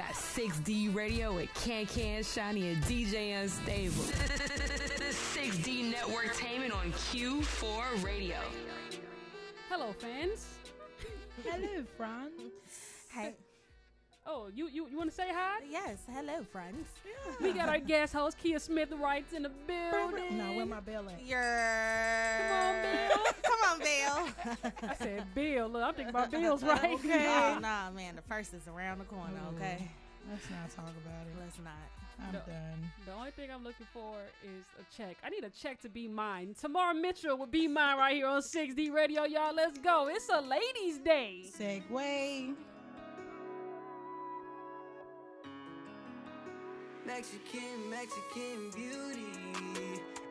got 6D Radio with Can, Shiny, and DJ Unstable. The 6D Networktainment on Q4 Radio. Hello, fans. Hello, friends. Hey. Oh, you want to say hi? Yes. Hello, friends. Yeah. We got our guest host, Kia Smith Wrights, in the building. No, where my bell at? Come on, Bill. Come on, Bill. I said Bill. Look, I'm thinking about Bills, right? Okay. Oh, nah, man. The first is around the corner, okay? Let's not talk about it. Let's not. I'm done. The only thing I'm looking for is a check. I need a check to be mine. Tamara Mitchell would be mine right here on 6D Radio, y'all. Let's go. It's a ladies' day. Segway. Mexican beauty,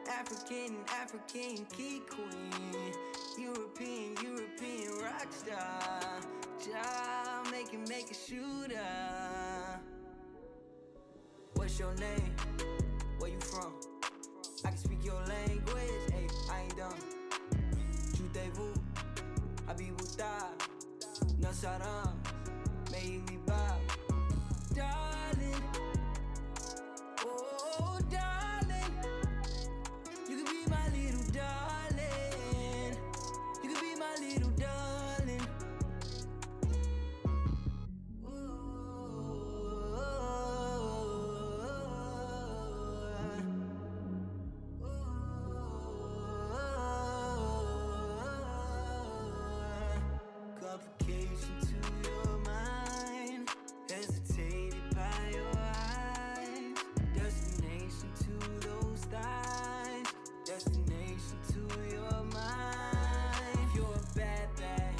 African key queen, European rock star, job make a shooter. What's your name? Where you from? I can speak your language, hey, I ain't dumb. Chutez-vous, Habibouta, Nasaram, Meili Bab, darling. Oh, darling, you can be my little darling. You can be my little darling. Complication to your mind, hesitated by your eyes. Destination to those thighs, destination to your mind. If you're a bad thing,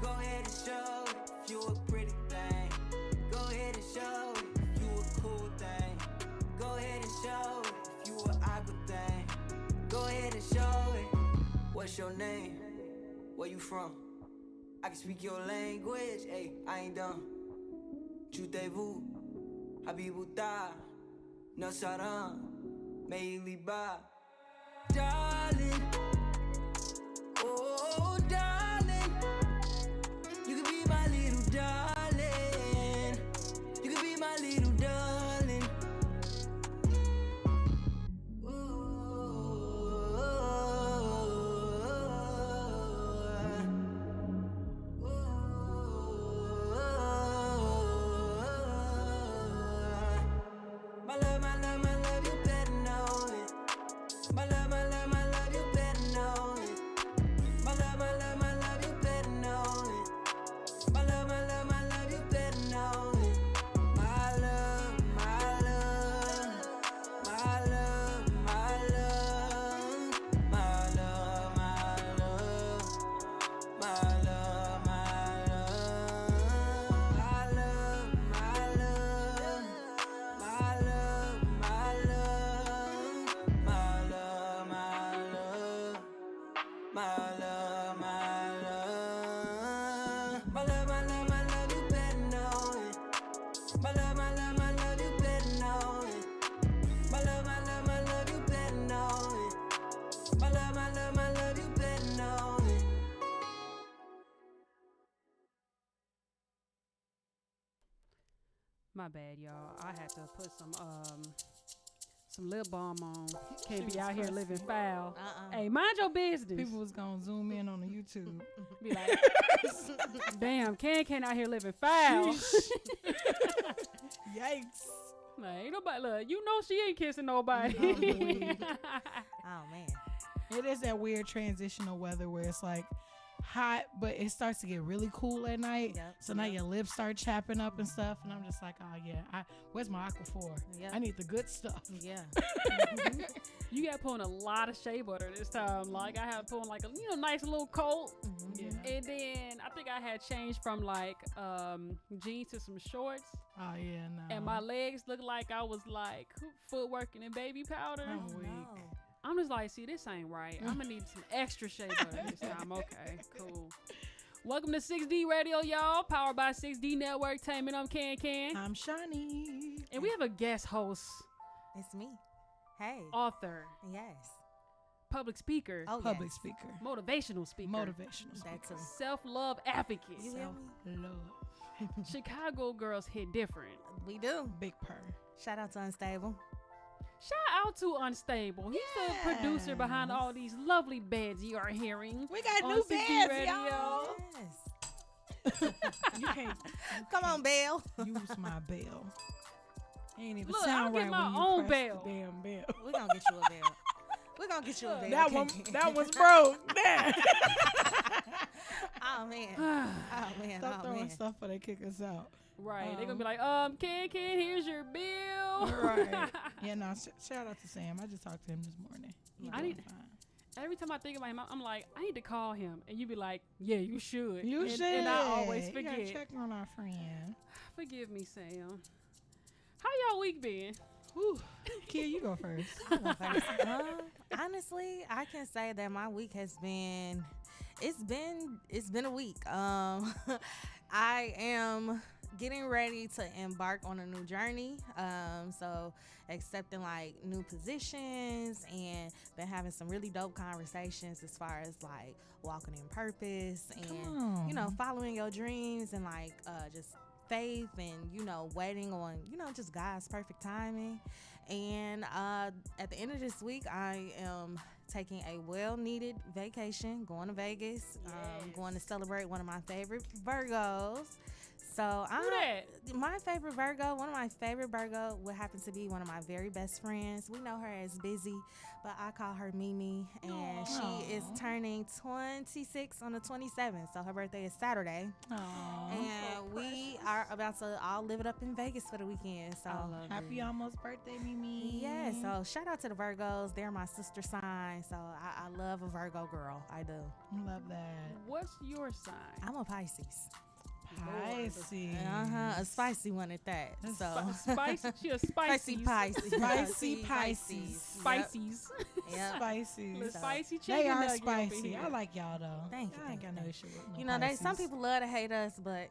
go ahead and show it. If you're a pretty thing, go ahead and show it. If you a cool thing, go ahead and show it. If you a awkward thing, go ahead and show it. What's your name? Where you from? I can speak your language, hey, I ain't dumb. Chutez-vous, Habibouta, Nasaram, Meili Bab, darling. Oh, darling, you can be my little darling. You can be my little darling. My love, you better know it. My love, you better know it. My love, you better know it. My love, you better know it. My love, my love, my love, my love, my love, my love, my love, my love, my love, my love. My love, my love, my love, my love, my love, my love. My love, you better know it. My love, you better know it. My love, you better know it. My love, you better know it. My bad, y'all. I had to put some lip balm on. Can't be out here living foul. Hey, mind your business. People was gonna zoom in on the YouTube. Be like, damn, Can out here living foul. Yikes. Like, ain't nobody, look, you know she ain't kissing nobody. Oh, man. It is that weird transitional weather where it's like hot, but it starts to get really cool at night. Yep, so now your lips start chapping up and stuff. And I'm just like, oh yeah, where's my Aquaphor? Yep. I need the good stuff. Yeah. You got put on a lot of shea butter this time. Like I had put on like a nice little coat. Yeah. And then I think I had changed from like jeans to some shorts. Oh yeah, no. And my legs looked like I was like footworking in baby powder. I'm weak. No. I'm just like, see, this ain't right. I'm gonna need some extra shea butter this time. Okay, cool. Welcome to 6D Radio, y'all. Powered by 6D Networktainment. I'm Can. I'm Shani. And we have a guest host, It's me. Hey. author, Yes. public speaker, Public yes. speaker. motivational speaker, Motivational speaker. That's a self-love advocate. You hear me? Self-love. Chicago girls hit different. We do. Big purr. Shout out to Unstable. Shout out to Unstable. He's the producer behind all these lovely beds you are hearing. We got on new 60 bands, Radio. y'all. Yes. You can't Come on, Belle. use my bell. Ain't even Look, sound I'll right get my when you own press bell. the damn bell. We're going to get you a bell. We're going to get you a bell. That one's broke. Damn. Oh, man. Oh, man. Stop Oh, throwing man. stuff before they kick us out. Right. They're going to be like, Ken, here's your bill. Right. Yeah, no, shout out to Sam. I just talked to him this morning. He I doing need- fine. Every time I think about him, I'm like, I need to call him. And you be like, yeah, you should. You and, should. And I always You gotta forget. check on our friend. Forgive me, Sam. How y'all week been? Whew. Kia, you go first. I'll go first. Honestly, I can say that my week has been, it's been a week. I am getting ready to embark on a new journey. So accepting like new positions and been having some really dope conversations as far as like walking in purpose and, you know, following your dreams and like just faith and, you know, waiting on, you know, just God's perfect timing. And at the end of this week, I am taking a well-needed vacation, going to Vegas, going to celebrate one of my favorite Virgos. So Who that? my favorite Virgo, one of my favorite Virgo would happen to be one of my very best friends. We know her as Busy, but I call her Mimi, and she is turning 26 on the 27th. So her birthday is Saturday, and we are about to all live it up in Vegas for the weekend. So Happy almost birthday, Mimi. yeah, so shout out to the Virgos. They're my sister sign, so I love a Virgo girl. I do. Love that. What's your sign? I'm a Pisces. Pisces. A spicy one at that. So Spicy. She a spicy spicy. Pisces. Spicy Pisces. Spices. Yep. Spicy. The spicy chicken They are nugget over spicy. here. I like y'all though. Thank you, I ain't thank got no you. issue with no You know, some Pisces. people love to hate us, but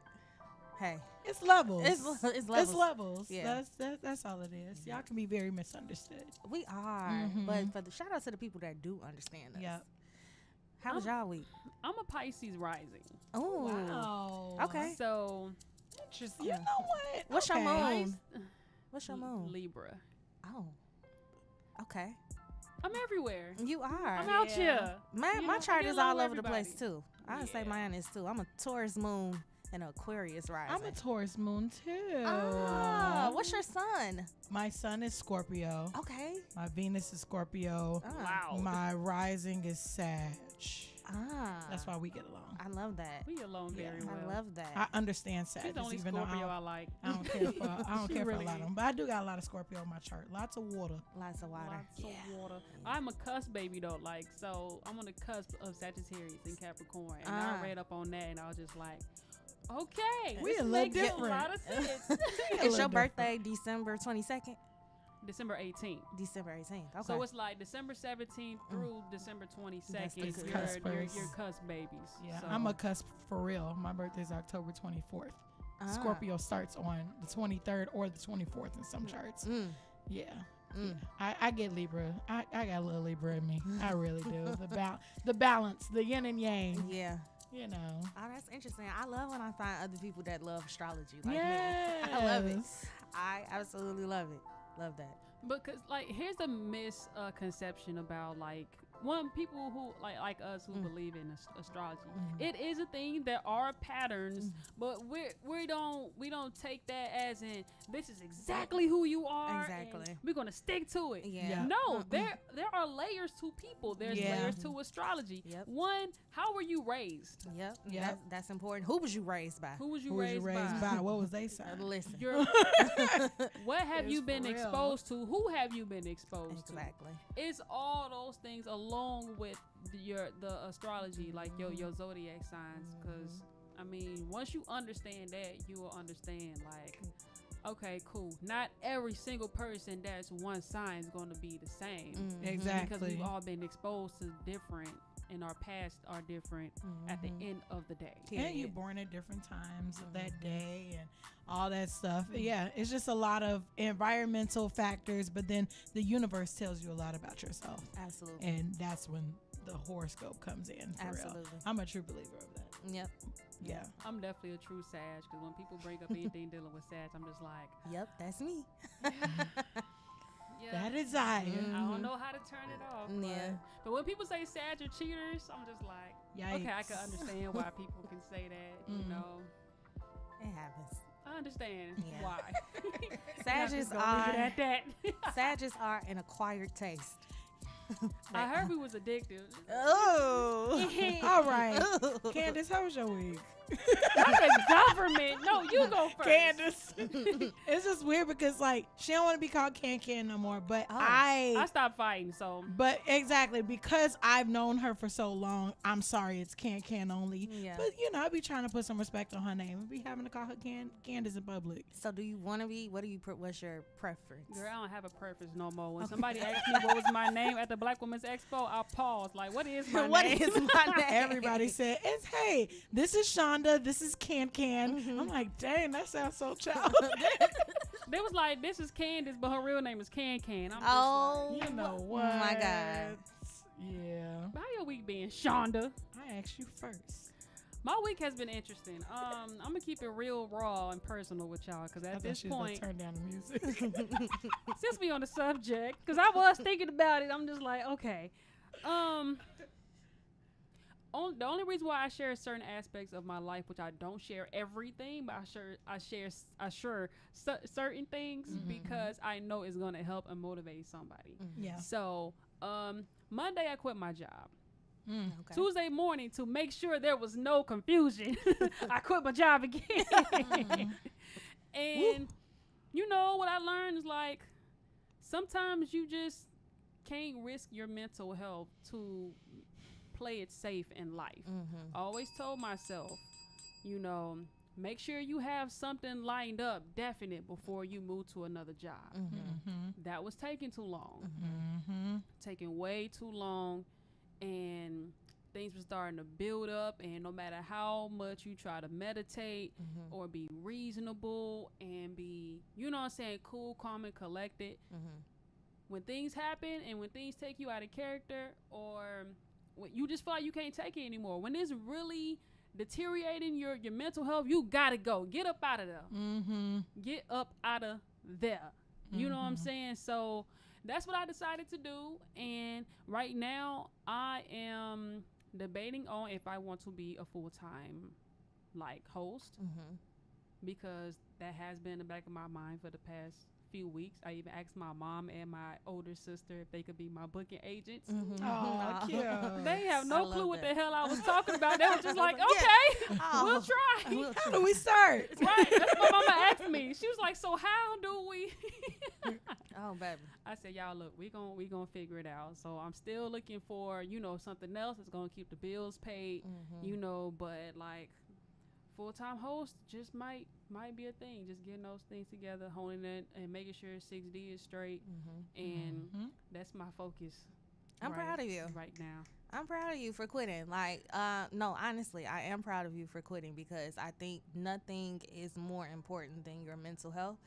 hey, It's levels. it's levels. It's levels. Yeah. That's all it is. Y'all can be very misunderstood. We are, Mhm. but for the shout out to the people that do understand us. Yep. How was y'all week? I'm a Pisces rising. Oh, Wow. Okay. So Interesting. You know what? What's your Okay. moon? What's your moon? Libra. Oh, okay. I'm everywhere. You are. I'm out Yeah. here. My You know, my I chart get is along all with over the place everybody. too. I would say Yeah. mine is too. I'm a Taurus moon and an Aquarius rising. I'm a Taurus moon too. Ah, what's your sun? My sun is Scorpio. Okay. My Venus is Scorpio. Wow. My rising is Sag. That's why we get along. I love that. We alone very Yeah. well. I love that. I understand Sag. She's the only even Scorpio though I like. I don't care for I don't She care really for a lot of is. them, but I do got a lot of Scorpio on my chart. Lots of water. Lots of water. Lots of water. I'm a cusp baby though, like so I'm on the cusp of Sagittarius and Capricorn, and I read up on that, and I was just like, okay, We this a little makes different. a lot of sense. It's your birthday, December 22nd? December 18th. December 18th. Okay. So it's like December 17th through December 22nd. the You're cuspers. cusp babies. Yeah, So, I'm a cusp for real. My birthday's October 24th. Scorpio starts on the 23rd or the 24th in some charts. Yeah. Mm. I get Libra. I got a little Libra in me. I really do. The balance, the yin and yang. Yeah. You know. Oh, that's interesting. I love when I find other people that love astrology. Like Yes. me. I love it. I absolutely love it. Love that. Because like here's a misconception about like people who like us who believe in astrology. It is a thing. There are patterns, but we don't take that as in this is exactly who you are. Exactly. And we're gonna stick to it. Yeah. No, there are layers to people. There's Yeah. layers to astrology. Yep. One, how were you raised? Yep. Yep. That's important. Who was you raised by? Who was you Who was you raised, raised by? What was they saying? Listen. Your, what have It's you been for real. exposed to? Who have you been exposed to? Exactly. It's all those things along with the astrology, like your zodiac signs. Because I mean, once you understand that, you will understand like, okay, cool. Not every single person that's one sign is going to be the same. Because Exactly. we've all been exposed to different and our past are different at the end of the day. And you're born at different times of that day and all that stuff. Yeah, it's just a lot of environmental factors, but then the universe tells you a lot about yourself. Absolutely. And that's when the horoscope comes in. For Absolutely. real. I'm a true believer of that. Yep. Yeah. I'm definitely a true Sag, because when people bring up anything dealing with Sag, I'm just like, Yep, that's me. yeah. That is I. I don't know how to turn it off. Yeah. But when people say Sag are cheaters, I'm just like, Yikes. okay, I can understand why people can say that. You know, It happens. I understand Yeah. why. Sagittarius Leave it at that. Sagittarius are an acquired taste. I heard we was addictive. Oh. All right. Candace, how was your week? I'm the government. No, you go first. Candace. It's just weird because, like, she don't want to be called Can no more, but I stopped fighting, so. But exactly, because I've known her for so long, I'm sorry, it's Can only. Yeah. But, you know, I be trying to put some respect on her name and be having to call her Candace in public. So do you want to be, what's your preference? Girl, I don't have a preference no more. When somebody asked me what was my name at the Black Women's Expo, I paused. Like, what is my What name? is my name? Everybody said, it's, hey, this is Shonda, this is Can. I'm like, dang, that sounds so childish. They was like, this is Candace, but her real name is Can. I'm just Oh, You know what? Oh my God. Yeah. like, how your week been, Shonda? I asked you first. My week has been interesting. I'm gonna keep it real raw and personal with y'all, because I at thought this she was point, gonna turn down the music. since we on the subject, because I was thinking about it, I'm just like, okay. The only reason why I share certain aspects of my life, which I don't share everything, but I share certain things because I know it's gonna help and motivate somebody. Yeah. So, Monday I quit my job. Okay. Tuesday morning, to make sure there was no confusion, I quit my job again. And you know what I learned is, like, sometimes you just can't risk your mental health to play it safe in life. I always told myself, you know, make sure you have something lined up definite before you move to another job. That was taking too long. Taking way too long, and things were starting to build up, and no matter how much you try to meditate or be reasonable and be, you know what I'm saying, cool, calm, and collected, when things happen and when things take you out of character, or when you just feel like you can't take it anymore, when it's really deteriorating your mental health, you gotta go. Get up out of there. Get up out of there. You know what I'm saying? So that's what I decided to do. And right now I am debating on if I want to be a full-time, like, host, because that has been in the back of my mind for the past few weeks. I even asked my mom and my older sister if they could be my booking agents. Oh, cute. They have I no love clue what that. the hell I was talking about. They were just like, Yeah. okay, Oh. we'll try. How do we start? Right, that's what mama asked me. She was like, so how do we? Oh, baby. I said, y'all, look, we gonna figure it out. So I'm still looking for, you know, something else that's gonna keep the bills paid, you know, but, like, full-time host just might be a thing. Just getting those things together, honing it, and making sure 6D is straight. And that's my focus. I'm proud of you. Right now. I'm proud of you for quitting. Like, no, honestly, I am proud of you for quitting, because I think nothing is more important than your mental health.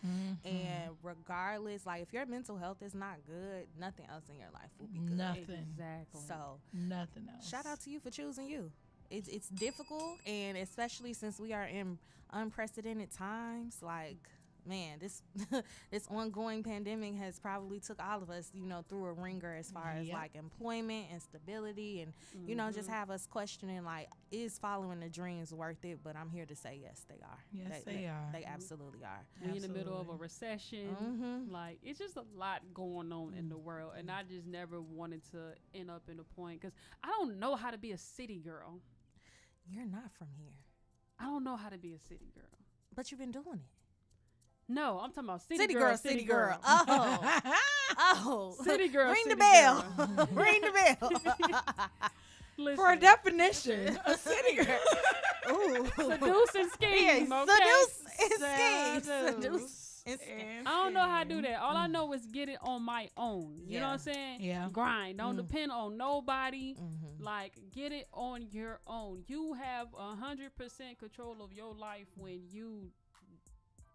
And regardless, like, if your mental health is not good, nothing else in your life will be good. Nothing. Exactly. So, Nothing else. shout out to you for choosing you. It's difficult, and especially since we are in unprecedented times, like, man, this this ongoing pandemic has probably took all of us, you know, through a ringer as far as, like, employment and stability, and you know, just have us questioning, like, is following the dreams worth it? But I'm here to say, yes, they are. Yes, they are. They absolutely are. We in the middle of a Absolutely. recession. Like, it's just a lot going on in the world, and I just never wanted to end up in a point, because I don't know how to be a city girl. You're not from here, I don't know how to be a city girl. but you've been doing it. No, I'm talking about city City girl. girl, city girl. Oh, oh. City girl, Ring the city bell. girl. Ring the bell. Listen, For a definition, a city girl. Ooh. seduce and scheme, Yeah, okay? seduce and scheme. Seduce. Seduce. I don't know how to do that. All I know is get it on my own. You know what I'm saying? Yeah. Grind. Don't depend on nobody. Like, get it on your own. You have 100% control of your life when you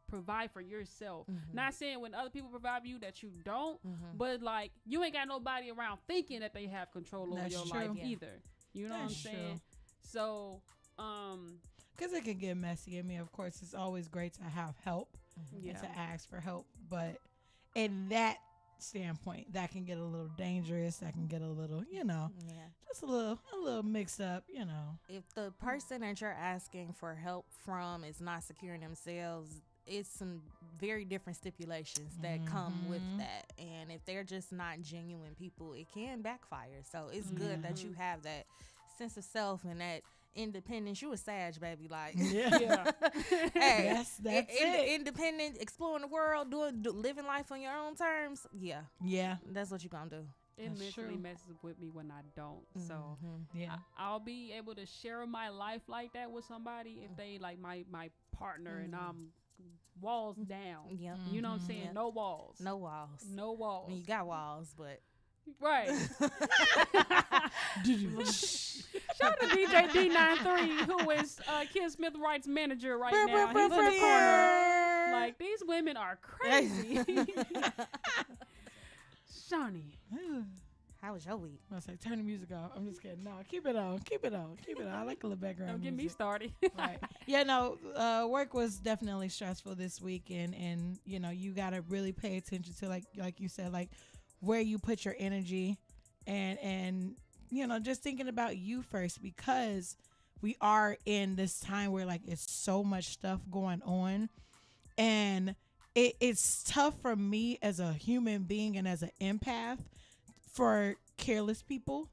provide for yourself. Not saying when other people provide for you that you don't, but like you ain't got nobody around thinking that they have control over your life either. You know what I'm saying? So, because it can get messy. I mean, of course, it's always great to have help and to ask for help, but in that standpoint, that can get a little dangerous. That can get a little, just a little mixed up. If the person that you're asking for help from is not securing themselves, it's some very different stipulations that come with that. And if they're just not genuine people, it can backfire. So it's good that you have that sense of self and that independence. You a Sag, baby. Like, hey, that's it. Independent, exploring the world, living life on your own terms. Yeah, that's what you gonna do. It mentally messes with me when I don't. So I'll be able to share my life like that with somebody if they like my partner and I'm walls down. You know what I'm saying? No walls. No walls. No walls. I mean, you got walls, but right. Shout out to DJ D93, who is Kim Smith Wright's manager right now. He's in the corner. Like, these women are crazy. Shawnee. How was your week? I was like, turn the music off. I'm just kidding. No, keep it on. Keep it on. Keep it on. I like a little background Don't get me music. started. Right. Yeah, no, work was definitely stressful this week. And you got to really pay attention to, like you said, like where you put your energy and just thinking about you first, because we are in this time where like it's so much stuff going on. And it's tough for me as a human being and as an empath for careless people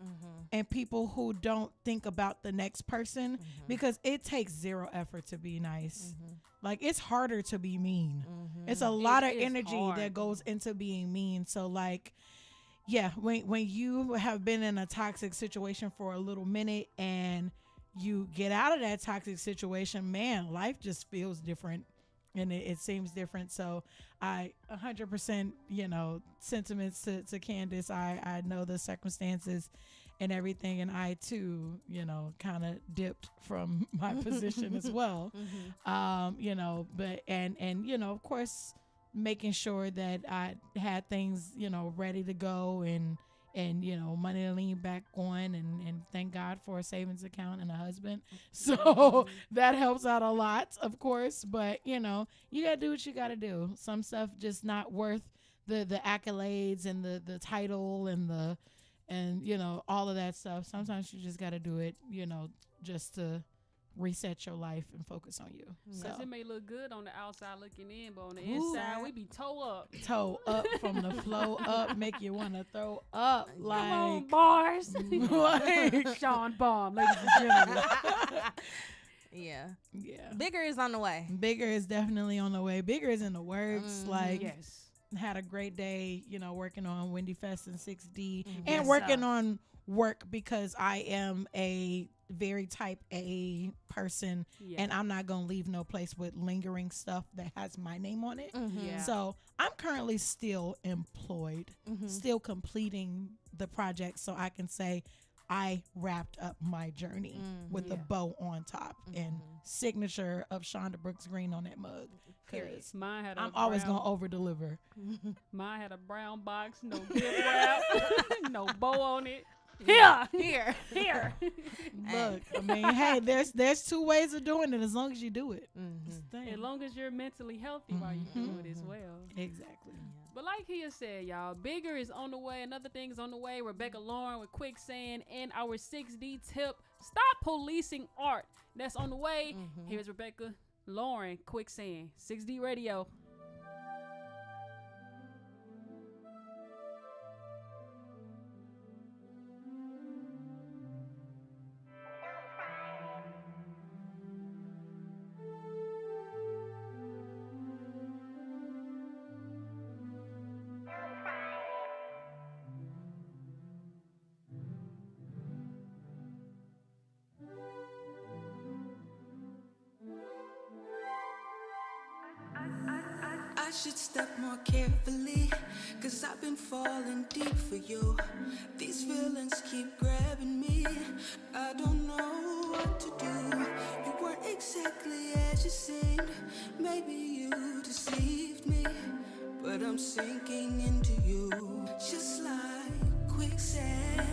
and people who don't think about the next person, because it takes zero effort to be nice. Like, it's harder to be mean. It's a lot of energy that goes into being mean. So like, yeah, when you have been in a toxic situation for a little minute and you get out of that toxic situation, man, life just feels different. And it seems different. So I 100%, sentiments to Candace. I know the circumstances and everything. And I too, kind of dipped from my position as well. But of course, making sure that I had things, ready to go and money to lean back on, and thank God for a savings account and a husband. So that helps out a lot, of course. But, you got to do what you got to do. Some stuff just not worth the accolades and the title and all of that stuff. Sometimes you just got to do it, just to reset your life and focus on you. So it may look good on the outside looking in, but on the inside we be toe up from the flow up, make you want to throw up. Like, come on, bars. Like Sean Baum, ladies and gentlemen. Yeah. Bigger is on the way. Bigger is definitely on the way. Bigger is in the works. Like, yes, had a great day, working on Wendy Fest and 6D and working on work, because I am a very type A person and I'm not gonna leave no place with lingering stuff that has my name on it. So I'm currently still employed, still completing the project, so I can say I wrapped up my journey with a bow on top and signature of Shonda Brooks Green on that mug. Cause mine had I'm always gonna over deliver. Mine had a brown box, no gift wrap, no bow on it. Here. Look, I mean, hey, there's two ways of doing it as long as you do it. As long as you're mentally healthy while you do it as well. Exactly. But like he has said, y'all, Bigger is on the way. Another thing is on the way. Rebecca Lauren with Quicksand and our 6D tip. Stop policing art. That's on the way. Here's Rebecca Lauren, Quicksand, 6D Radio. I should step more carefully, 'cause I've been falling deep for you. These feelings keep grabbing me. I don't know what to do. You weren't exactly as you seemed. Maybe you deceived me, but I'm sinking into you, just like quicksand.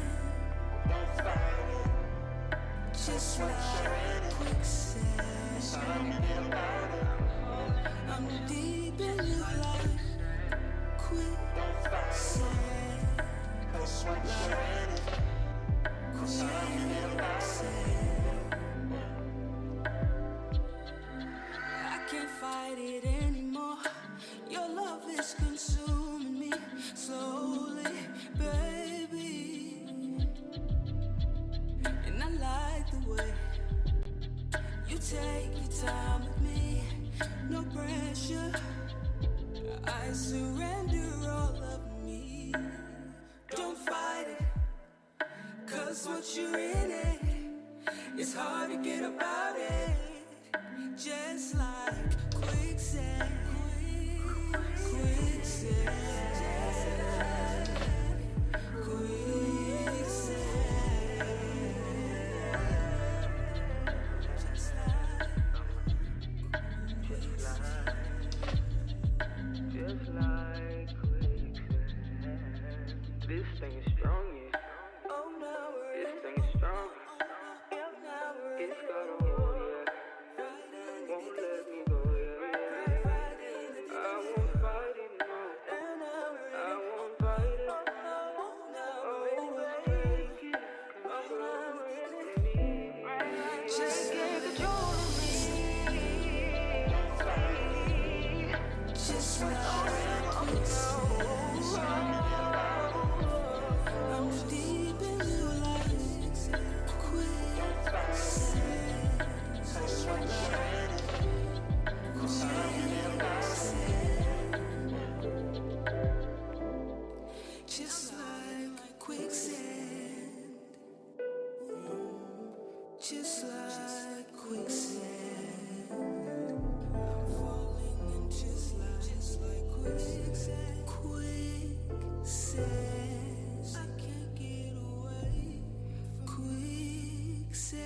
Just like quicksand. I'm deep in your life. Quicksand. I can't fight it anymore. Your love is consuming me slowly, baby. And I like the way you take your time with me. No pressure, I surrender all of me. Don't fight it, 'cause once you're in it, it's hard to get about it. Just like quicksand. Quicksand. This thing is strong, yeah. Oh no, This thing is strong. It's got a hold, yeah. Won't let me go, yeah. I won't fight it, no. I won't fight it. Oh, take it. Come over with me. just Take control of me. just like quicksand. I'm deep in your life. Quicksand. Just like quicksand. Just like quicksand. I'm falling in just like quicksand. Quicksand. I can't get away. Quicksand.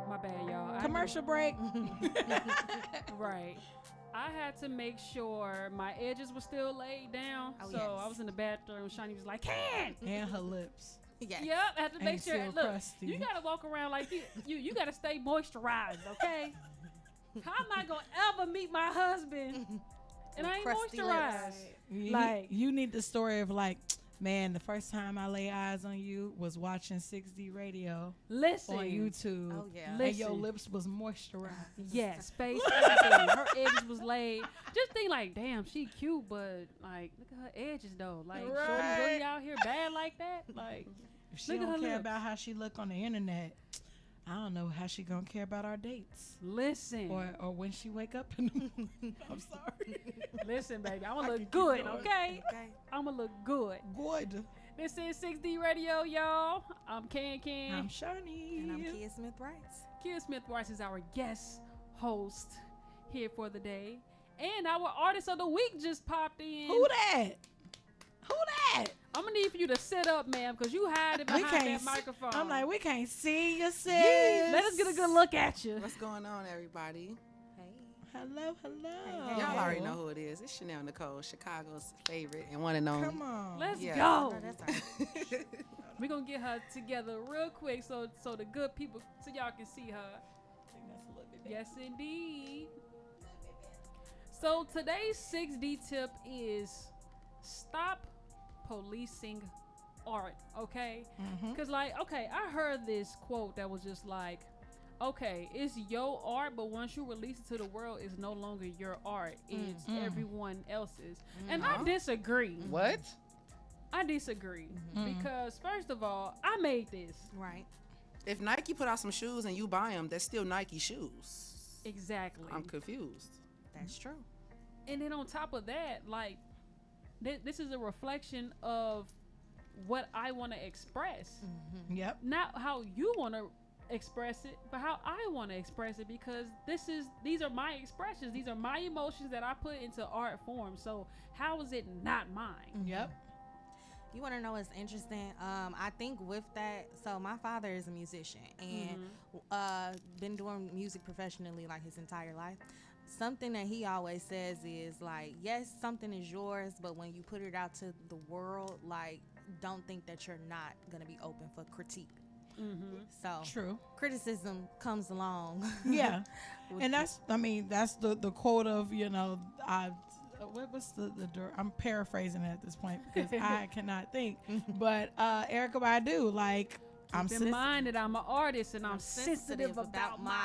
My bad, y'all. Commercial break. Right. I had to make sure my edges were still laid down. Oh, so yes. I was in the bathroom. Shani was like, "Can." And her lips. Yes. Yep, I had to make Ain't sure. still Look, crusty. you gotta walk around like you gotta stay moisturized, okay? How am I gonna ever meet my husband and I ain't Crusty moisturized? lips. You, Like- you need the story of like, Man, the first time I lay eyes on you was watching 6D Radio Listen. on YouTube. Oh yeah. Li- And your Listen. lips was moisturized. Yes, face, everything. Her edges was laid. Just think like, damn, she cute, but like, look at her edges though. Like, shorty Right. really out here bad like that? Like, If she Look at don't her care lips. about how she look on the internet, I don't know how she gonna care about our dates. listen. Or when she wake up in the morning. I'm sorry. Listen, baby. I'm I going to can look keep good, going. okay? Okay. I'm going to look good. Good. This is 6D Radio, y'all. I'm Ken. I'm Shani. And I'm Kia Smith Rice. Kia Smith Rice is our guest host here for the day. And our artist of the week just popped in. Who that? Who that? I'm going to need for you to sit up, ma'am, because you hiding We behind can't. that microphone. I'm like, we can't see you, sis. Let us get a good look at you. What's going on, everybody? Hey. Hello, hello. Y'all already know who it is. It's Chanel Nicole, Chicago's favorite and one and only. Come on. Let's Yeah. go. No, that's all right. We're going to get her together real quick so the good people, so y'all can see her. Yes, indeed. So today's 6D tip is stop policing art, okay? Because, like, okay, I heard this quote that was just like, okay, it's your art, but once you release it to the world, it's no longer your art. It's everyone else's. And I disagree. What? I disagree. Because, first of all, I made this. Right. If Nike put out some shoes and you buy them, they're still Nike shoes. Exactly. I'm confused. That's true. And then on top of that, like, this is a reflection of what I want to express. Yep. Not how you want to express it, but how I want to express it, because these are my expressions. These are my emotions that I put into art form. So how is it not mine? Yep. You want to know what's interesting? I think with that, so my father is a musician and been doing music professionally like his entire life. Something that he always says is like, yes, something is yours, but when you put it out to the world, like, don't think that you're not going to be open for critique. So True. criticism comes along. Yeah. And that's the quote of, what was I'm paraphrasing it at this point because I cannot think. But Erykah Badu, like, Keep in mind that I'm an artist and I'm sensitive about my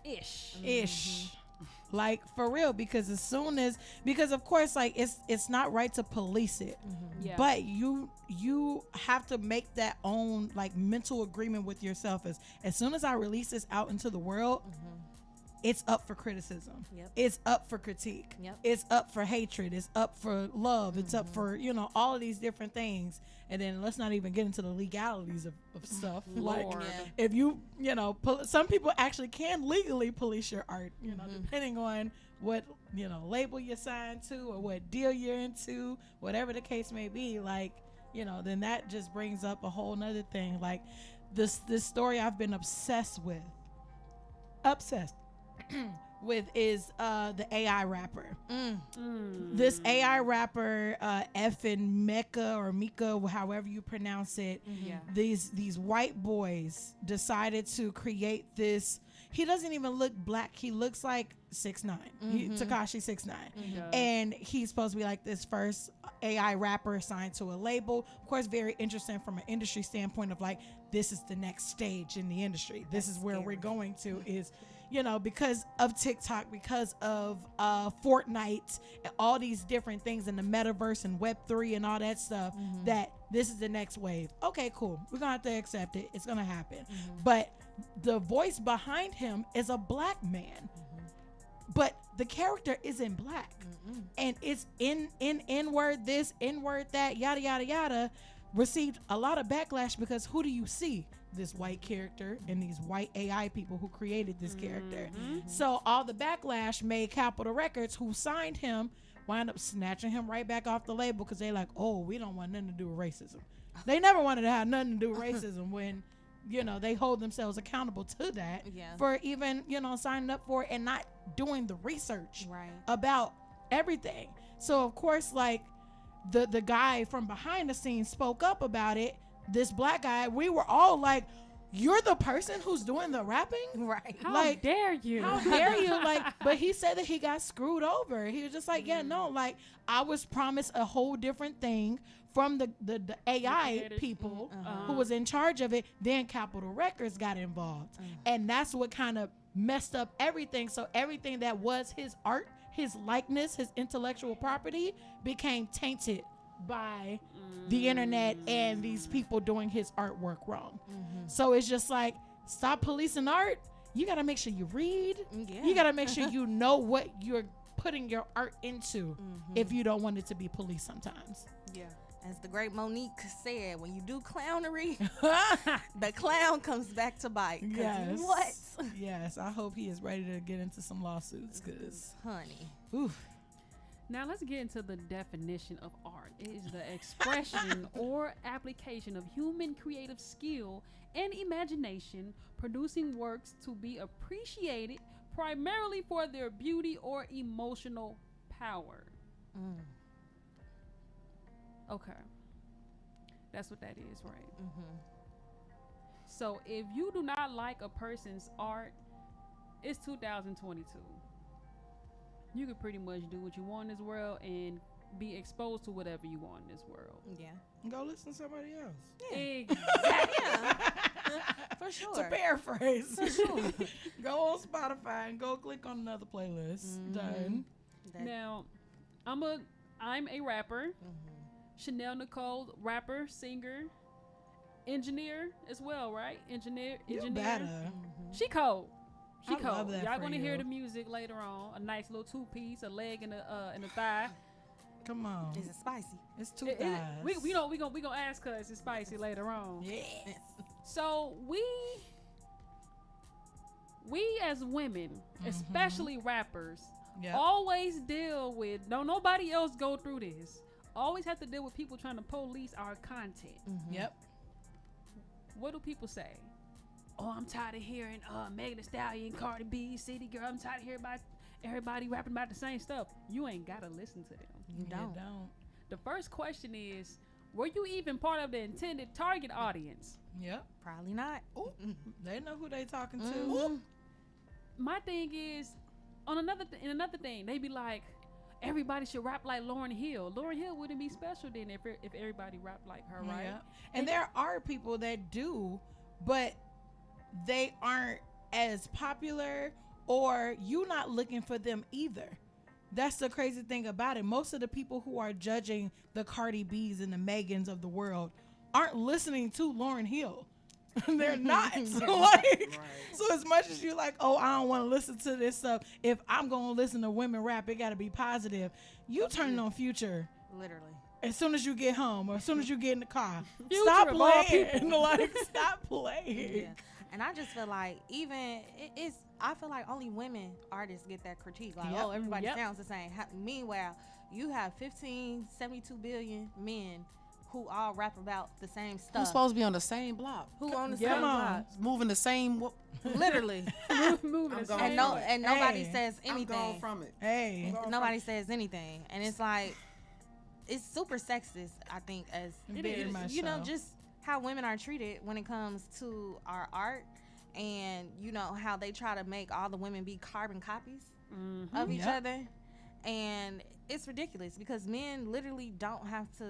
ish. Like, for real, because of course, like, it's not right to police it, Yeah. but you have to make that own, like, mental agreement with yourself as soon as I release this out into the world, it's up for criticism. Yep. It's up for critique. Yep. It's up for hatred. It's up for love. It's up for, all of these different things. And then let's not even get into the legalities of stuff. Like, Lord. if you, some people actually can legally police your art, depending on what, label you're signed to or what deal you're into, whatever the case may be. Like, then that just brings up a whole nother thing. Like, this story I've been obsessed with is the AI rapper. This AI rapper, effing Mecca or Mika, however you pronounce it. Yeah. These white boys decided to create this. He doesn't even look black. He looks like 6ix9ine. Tekashi 6ix9ine. And he's supposed to be like this first AI rapper signed to a label. Of course, very interesting from an industry standpoint of like, this is the next stage in the industry. This is where we're going to is, because of TikTok, because of Fortnite, and all these different things in the metaverse and Web3 and all that stuff, that this is the next wave. Okay, cool. We're going to have to accept it. It's going to happen. But the voice behind him is a black man. But the character isn't black. And it's in N-word this, N-word that, yada, yada, yada, received a lot of backlash because who do you see? This white character and these white AI people who created this character. So all the backlash made Capitol Records, who signed him, wind up snatching him right back off the label because they like, oh, we don't want nothing to do with racism. They never wanted to have nothing to do with racism when, they hold themselves accountable to that for even, signing up for it and not doing the research about everything. So of course, like, the guy from behind the scenes spoke up about it. This black guy, we were all like, you're the person who's doing the rapping? Right. How Like, dare you? How dare you? Like, but he said that he got screwed over. He was just like, yeah, no, like I was promised a whole different thing from the AI creators. people Uh-huh. who was in charge of it. Then Capitol Records got involved, and that's what kind of messed up everything. So everything that was his art, his likeness, his intellectual property became tainted by the internet and these people doing his artwork wrong. So it's just like, stop policing art. You got to make sure you read. Yeah. You got to make sure you know what you're putting your art into if you don't want it to be policed sometimes. Yeah. As the great Monique said, when you do clownery, the clown comes back to bite. 'Cause Yes. What? Yes, I hope he is ready to get into some lawsuits because, Honey. oof. Now let's get into the definition of art. It is the expression or application of human creative skill and imagination, producing works to be appreciated primarily for their beauty or emotional power. Okay. That's what that is, right? So if you do not like a person's art, it's 2022. You can pretty much do what you want in this world and be exposed to whatever you want in this world. Yeah. Go listen to somebody else. Exactly. For sure. To paraphrase. Go on Spotify and go click on another playlist. Done. Now, I'm a rapper. Chanel Nicole, rapper, singer, engineer as well, right? Engineer. You better. She cold. She I cold. love that Y'all for gonna hear you. the music later on. A nice little 2-piece, a leg and a thigh. Come on. Is it spicy? It's two It- guys. we gonna ask her. It's spicy later on. Yes. So we as women, especially rappers, Yep. always deal with. Don't nobody else go through this. Always have to deal with people trying to police our content. Yep. What do people say? Oh, I'm tired of hearing Megan Thee Stallion, Cardi B, City Girl. I'm tired of hearing about everybody rapping about the same stuff. You ain't gotta listen to them. You don't. The first question is, were you even part of the intended target audience? Yep. Probably not. They know who they talking to. My thing is, on another thing, they be like, everybody should rap like Lauryn Hill. Lauryn Hill wouldn't be special then if everybody rapped like her, right? Yeah. And there are people that do, but they aren't as popular, or you not looking for them either. That's the crazy thing about it. Most of the people who are judging the Cardi B's and the Megans of the world aren't listening to Lauryn Hill. They're not. So as much as you like, oh, I don't want to listen to this stuff. If I'm going to listen to women rap, it got to be positive. You turning on Future Literally. as soon as you get home or as soon as you get in the car. Future Stop of all playing. Like, stop playing. Yeah. And I just feel like I feel like only women artists get that critique. Like, Yep. oh, everybody Yep. sounds the same. Meanwhile, you have 72 billion men who all rap about the same stuff. Who's supposed to be on the same block? Who on the Come same on. block? Moving the same. Literally. Moving I'm the gone same. And nobody Hey. says I'm gone anything. from it. Hey. Nobody says anything. And it's like, it's super sexist, I think, as Very much you know, so. just how women are treated when it comes to our art, and you know how they try to make all the women be carbon copies of each Yep. other. And it's ridiculous because men literally don't have to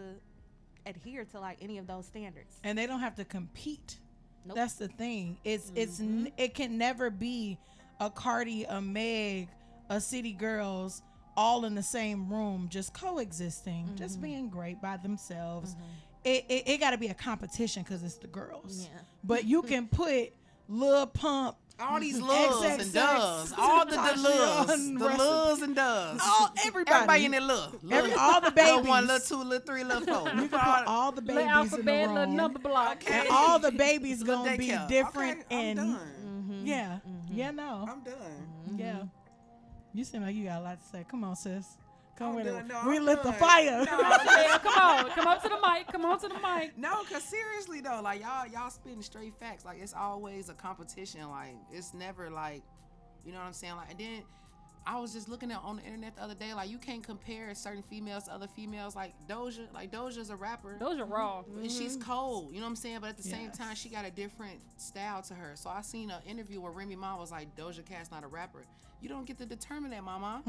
adhere to like any of those standards. And they don't have to compete. Nope. That's the thing. It can never be a Cardi, a Meg, a City Girls all in the same room just coexisting, just being great by themselves. It got to be a competition because it's the girls. Yeah. But you can put Lil Pump, All these loves and XXX, does. All the Tasha loves. and The rest of- loves and does. everybody in there love. all the babies. Little 1, little 2, little 3, little 4. You can put all the Little babies in the alphabet, little room. number block. And all the babies Little gonna be daycare. different Okay, I'm and done. yeah, yeah, no, I'm done. yeah. You seem like you got a lot to say. Come on, sis. Come I'm with done. it. No, We I'm lit the done. fire. Yeah, come on. Come up to the mic. Come on to the mic. No, cause seriously though, like y'all spitting straight facts. Like it's always a competition. Like it's never like, you know what I'm saying? Like, and then I was just looking at on the internet the other day, like you can't compare certain females to other females. Like Doja's a rapper. Those are raw. And she's cold, you know what I'm saying? But at the same Yes. time, she got a different style to her. So I seen an interview where Remy Ma was like, Doja Cat's not a rapper. You don't get to determine that, mama.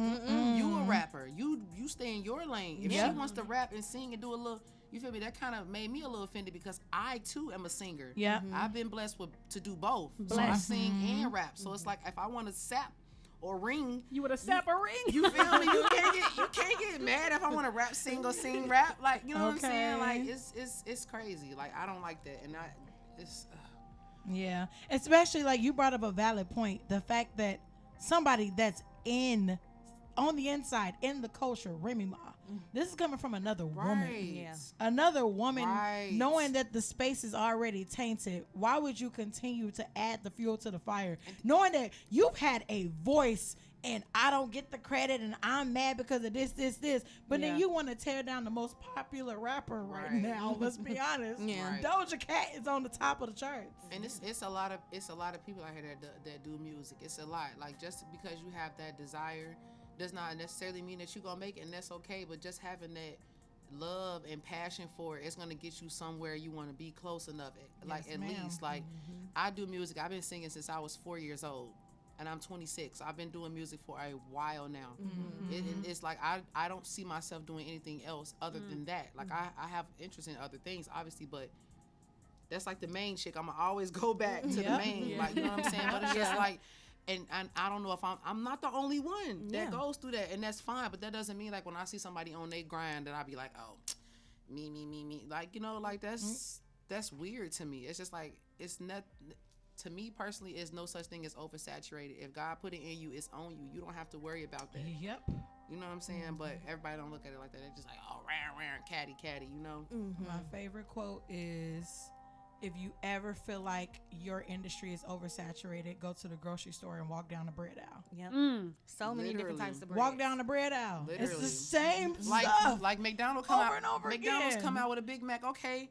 You a rapper. You stay in your lane. If she wants to rap and sing and do a little, you feel me? That kind of made me a little offended because I too am a singer. Yeah. I've been blessed to do both. So I sing and rap. So it's like if I want to sap or ring, You would have sap a ring. you feel me? You can't get mad if I want to rap, sing or sing rap. Like, you know what I'm saying? Like it's crazy. Like I don't like that, and it's. Yeah, especially like you brought up a valid point. The fact that somebody that's on the inside in the culture, Remy Ma, this is coming from another woman. Yeah. Another woman, Right. knowing that the space is already tainted. Why would you continue to add the fuel to the fire, knowing that you've had a voice? And I don't get the credit, and I'm mad because of this. But then you want to tear down the most popular rapper right now. Let's be honest. Yeah. Right. Doja Cat is on the top of the charts. And it's a lot of people out here that do music. It's a lot. Like just because you have that desire does not necessarily mean that you're gonna make it, and that's okay. But just having that love and passion for it's gonna get you somewhere you want to be close enough. Like Yes, at ma'am. least like I do music. I've been singing since I was 4 years old. And I'm 26. I've been doing music for a while now. It's like I don't see myself doing anything else other than that. Like I have interest in other things, obviously, but that's like the main chick. I'm gonna always go back to the main. Like, you know what I'm saying? But it's just like, and I don't know if I'm not the only one that goes through that, and that's fine. But that doesn't mean like when I see somebody on their grind that I be like, oh, me. Like, you know, like that's weird to me. It's just like it's not. To me personally, is no such thing as oversaturated. If God put it in you, it's on you. You don't have to worry about that. Yep. You know what I'm saying? But everybody don't look at it like that. They're just like, oh, round, catty, you know? My favorite quote is, if you ever feel like your industry is oversaturated, go to the grocery store and walk down the bread aisle. Yep. So many different Literally. types of bread. Walk down the bread aisle. It's Literally. the same Like stuff. like McDonald's come Over out. and over McDonald's again. come out with a Big Mac. Okay.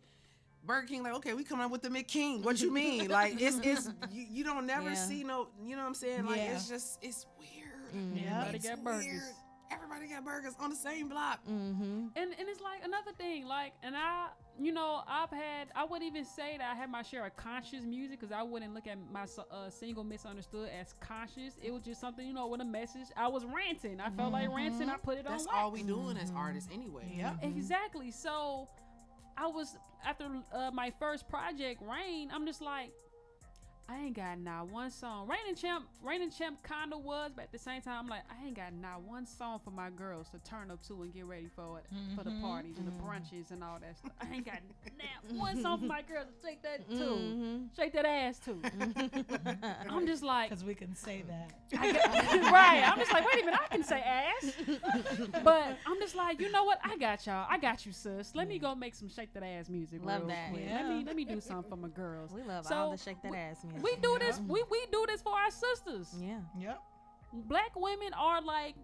Burger King, like, okay, we come out with the McKing. What you mean? Like, it's you don't never see no, you know what I'm saying? Like, Yeah. it's weird. Yeah. Everybody It's got burgers. weird. Everybody got burgers on the same block. And it's like another thing, like, and I wouldn't even say that I had my share of conscious music, because I wouldn't look at my single Misunderstood as conscious. It was just something, you know, with a message. I was ranting. I felt like ranting. I put it That's on all wax. we doing as artists anyway. Yep. Exactly. So I was, after my first project, Rain, I'm just like, I ain't got not one song. Rain and Champ kinda was, but at the same time, I'm like, I ain't got not one song for my girls to turn up to and get ready for it, for the parties and the brunches and all that stuff. I ain't got not one song for my girls to shake that too, shake that ass too. I'm just like, Because we can say that. right. I'm just like, wait a minute, I can say ass. But I'm just like, you know what? I got y'all. I got you, sis. Let me go make some shake that ass music. Love real that. quick. Yeah. Let me do something for my girls. We love So, all the shake that ass music. We do this. We do this for our sisters. Yeah. Yep. Black women are like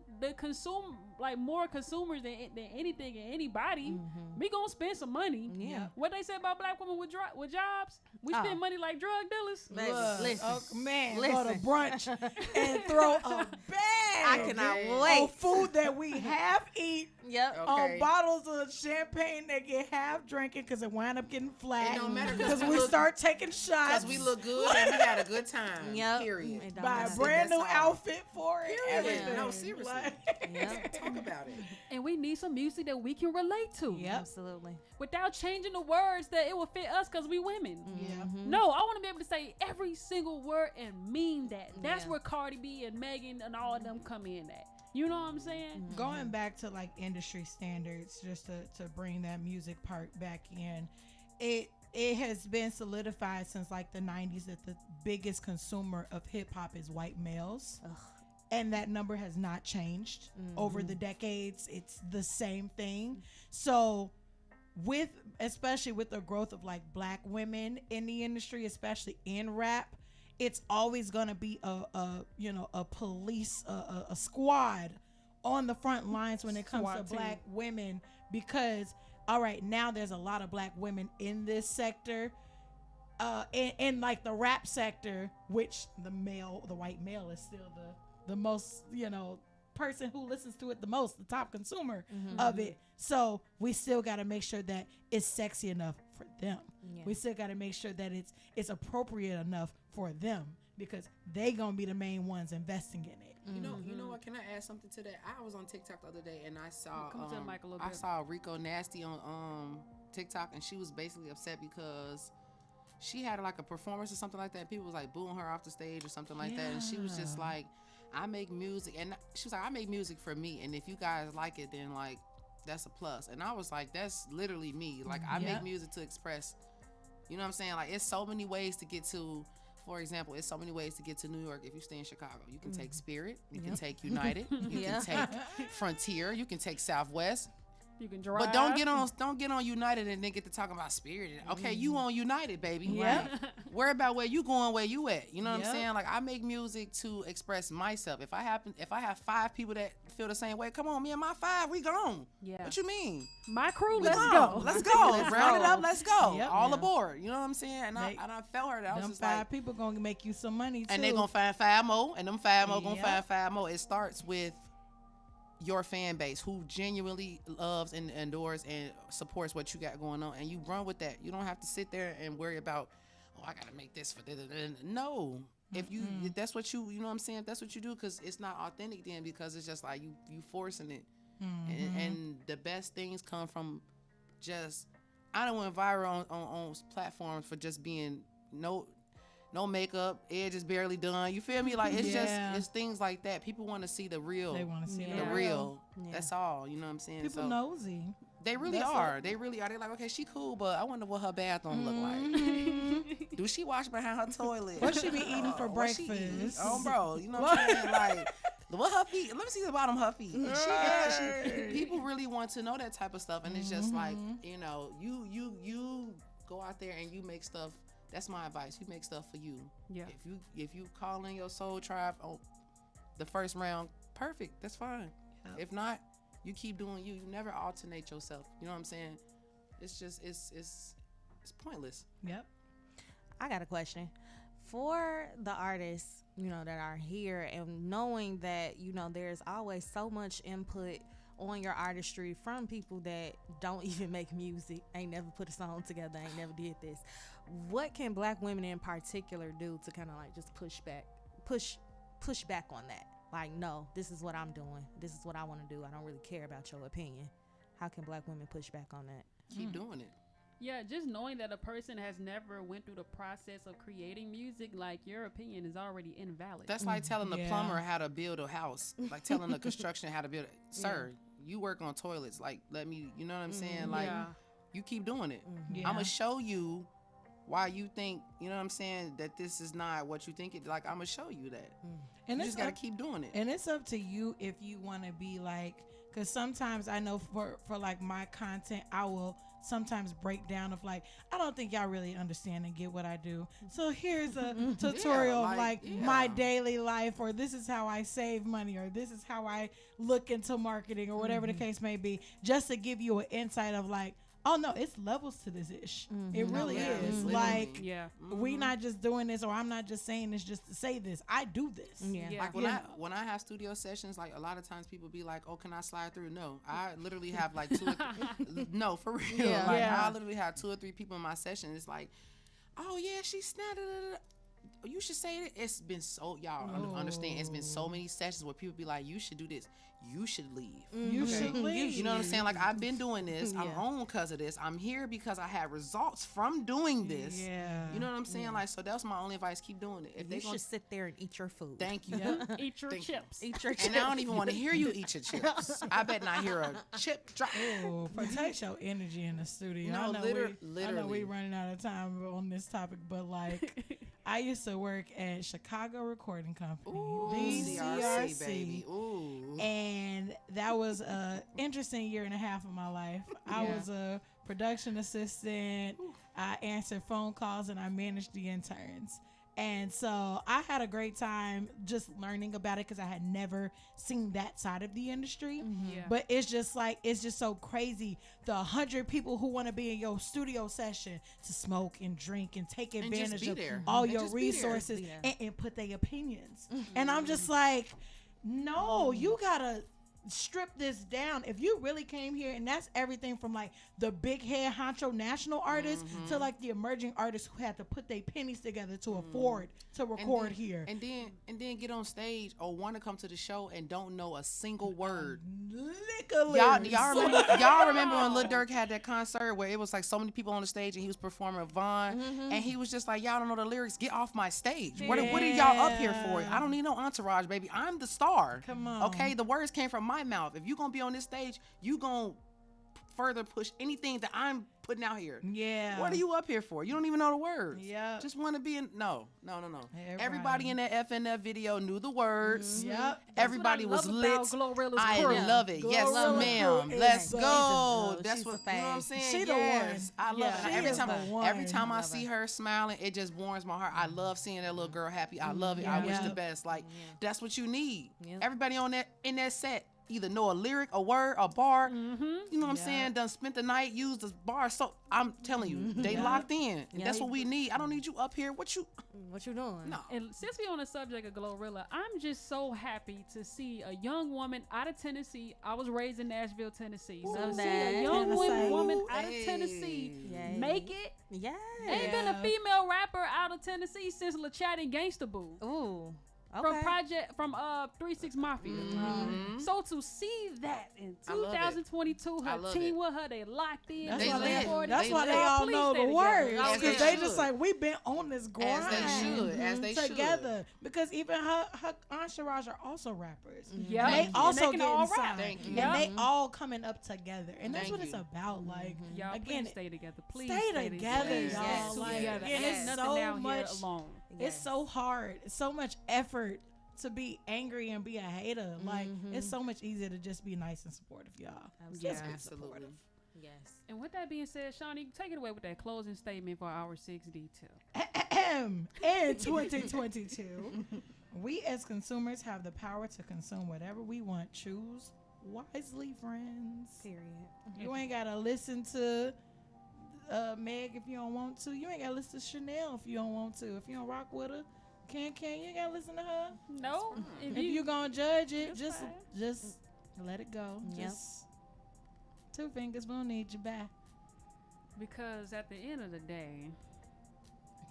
more consumers than anything and anybody. We gonna spend some money. Yeah. What they say about black women with jobs? We Oh. spend money like drug dealers. Baby, Look, listen. oh, man, go Listen. to brunch and throw a bag I cannot of wait. food that we half eat Yep. Okay. on bottles of champagne that get half drinking because it wind up getting flat. It don't matter 'cause because we we look- start taking shots. Because we look good and we had a good time. Yep. Period. It don't Buy matter. a brand new That's all. outfit for it. Period. Everything. No, seriously. Yep. Talk about it. And we need some music that we can relate to. Yep. Absolutely. Without changing the words that it will fit us because we women. Yeah. No, I want to be able to say every single word and mean that. That's Yeah. where Cardi B and Megan and all of them come in at. You know what I'm saying? Going back to like industry standards, just to bring that music part back in, it has been solidified since like the 90s that the biggest consumer of hip hop is white males. And that number has not changed over the decades. It's the same thing. So especially with the growth of like black women in the industry, especially in rap, it's always going to be a police, a squad on the front lines when it comes SWAT to team. black women, because all right, now there's a lot of black women in this sector, in like the rap sector, which the white male is still the most, person who listens to it the most, the top consumer of it. So we still got to make sure that it's sexy enough for them. Yeah. We still got to make sure that it's appropriate enough for them, because they gonna be the main ones investing in it. You know what? Can I add something to that? I was on TikTok the other day and I saw Come to the mic a little I bit. saw Rico Nasty on TikTok, and she was basically upset because she had like a performance or something like that. People was like booing her off the stage or something like that, and she was just like, I make music, and she was like, I make music for me, and if you guys like it, then like that's a plus. And I was like, that's literally me. Like I make music to express, you know what I'm saying? Like it's so many ways to get to, for example, it's so many ways to get to New York. If you stay in Chicago, you can take Spirit, you can take United, you can take Frontier, you can take Southwest. You can drive. But don't get on United and then get to talking about Spirit. Okay, you on United, baby. Yep. Worry about where you going, where you at. You know what I'm saying? Like I make music to express myself. If I have 5 people that feel the same way, come on, me and my 5, we gone. Yeah. What you mean? My crew, We let's gone. go. Let's go. Round it up, let's go. Yep. All aboard. You know what I'm saying? And They- I felt her. That I was Them just 5 like, people gonna make you some money too. and they gonna find 5 more, and them 5 more gonna Yep. find 5 more. It starts with your fan base who genuinely loves and adores and supports what you got going on, and you run with that. You don't have to sit there and worry about, oh, I gotta make this for this. No, if that's what you know what I'm saying, if that's what you do, because it's not authentic then, because it's just like you forcing it. And the best things come from just, I don't went viral on platforms for just being no makeup, edge is barely done. You feel me? Like it's just it's things like that. People want to see the real. They want to see the the real. Yeah. That's all. You know what I'm saying? People So nosy. they really That's are. They really are. They're like, okay, she cool, but I wonder what her bathroom look like. Do she wash behind her toilet? What she be eating for What she eating? breakfast? Oh, bro, you know what I'm saying? Like, what her feet? Let me see the bottom of her feet. People really want to know that type of stuff, and it's just like, you know, you go out there and you make stuff. That's my advice. You make stuff for you. Yeah. If you call in your soul tribe on the first round, perfect. That's fine. Yep. If not, you keep doing you. You never alternate yourself. You know what I'm saying? It's just it's pointless. Yep. I got a question for the artists, you know, that are here, and knowing that, you know, there's always so much input on your artistry from people that don't even make music, ain't never put a song together, ain't never did this. What can Black women in particular do to kind of like just push back on that? Like, no, this is what I'm doing. This is what I want to do. I don't really care about your opinion. How can Black women push back on that? Keep doing it. Yeah, just knowing that a person has never went through the process of creating music, like your opinion is already invalid. That's like telling the Yeah. plumber how to build a house. Like telling the construction how to build it. Sir, you work on toilets. Like, let me, you know what I'm saying? Like, Yeah. you keep doing it. Yeah. I'm going to show you why you think, you know what I'm saying, that this is not what you think it. Like, I'm going to show you that. And You it's just got to up- keep doing it. And it's up to you if you want to be like, because sometimes I know for like my content, I will sometimes break down of like, I don't think y'all really understand and get what I do. So here's a tutorial of like my daily life, or this is how I save money, or this is how I look into marketing, or whatever the case may be, just to give you an insight of like, oh no, it's levels to this ish. It really Yeah, is. literally. Like, Yeah. we not just doing this, or I'm not just saying this just to say this. I do this. Yeah. Yeah. Like Yeah. when I have studio sessions, like a lot of times people be like, "Oh, can I slide through?" No, I literally have like 2 or 3. No, for real. Yeah. Like Yeah. I literally have 2 or 3 people in my session. It's like, "Oh yeah, she snapped it. You should say it." It's been so y'all understand. It's been so many sessions where people be like, "You should do this. You should leave." You should leave. You know what I'm saying? Like I've been doing this. I'm Yeah. on because of this. I'm here because I had results from doing this. Yeah. You know what I'm saying? Like so that's my only advice. Keep doing it. If they You gonna should sit there and eat your food. thank you. Eat your Thank you. chips. Eat your And I don't even want to hear you eat your chips. I bet not hear a chip drop. Oh, protect your energy in the studio. No, I know I know literally. we running out of time on this topic, but like, I used to work at Chicago Recording Company, Ooh, the CRC, baby. Ooh. and that was a interesting year and a half of my life. I Yeah. was a production assistant. I answered phone calls and I managed the interns. And so I had a great time just learning about it because I had never seen that side of the industry. Yeah. But it's just like, it's just so crazy. The 100 people who want to be in your studio session to smoke and drink and take just advantage be of there. all And your just be there. resources Yeah. and put their opinions. And I'm just like, No, you gotta strip this down. If you really came here, and that's everything from like the big head honcho national artists to like the emerging artists who had to put their pennies together to afford to record here. And then get on stage or want to come to the show and don't know a single word. Y'all remember when Lil Durk had that concert where it was like so many people on the stage and he was performing Vaughn and he was just like, y'all don't know the lyrics, get off my stage. What are y'all up here for? I don't need no entourage, baby. I'm the star. Come on. Okay, the words came from my mouth. If you gonna be on this stage, you gonna further push anything that I'm putting out here. Yeah. What are you up here for? You don't even know the words. Yeah. Just want to be in. No. Everybody in that FNF video knew the words. Yep. Everybody was lit. Glorilla's I crew. love it. Yes, Glorilla ma'am. crew Let's is go. the- That's she's what the you know what I'm fave. saying. She the Yes, one. I love Yeah. it. She Every is time, the one. every time I Love see it. her smiling, it just warms my heart. I love seeing that little girl happy. I love it. I wish the best. Like that's what you need. Yep. Everybody on that in that set either know a lyric, a word, a bar. You know what I'm saying? Done spent the night, used the bar. So I'm telling you, they locked in. And that's what we need. I don't need you up here. What you doing? No. And since we're on the subject of Glorilla, I'm just so happy to see a young woman out of Tennessee. I was raised in Nashville, Tennessee. So to see a young Tennessee. woman out of Tennessee Yay. make it. Yeah. Ain't been a female rapper out of Tennessee since LaChat and Gangsta Boo. Ooh. From 3-6 Mafia. So to see that in I love it. 2022, I her love team it. with her, they locked in. That's They why lit. recorded. that's why they Y'all all please know stay the together. words. As Because they they just should. like, we've been on this grind. As they should. together. Because even her entourage are also rappers. Yep. And they And also they can all getting rap. signed. Thank you. And they all coming up together. And that's Thank what it's you. about. Like, Y'all again, please stay together. Please stay together, Please y'all. stay Like, together. again, Ain't it's nothing so down here much- alone. it's so hard. It's so much effort to be angry and be a hater. Like, it's so much easier to just be nice and supportive, y'all. Just be Absolutely. supportive. Yes. And with that being said, Shawnee, take it away with that closing statement for our 6D2. In 2022, we as consumers have the power to consume whatever we want. Choose wisely, friends. Period. You ain't gotta listen to Meg if you don't want to. You ain't gotta listen to Chanel if you don't want to. If you don't rock with her, you ain't gotta listen to her. No, If you gonna judge it, That's just let it go. Yep. Just 2 fingers, we don't need you back. because at the end of the day,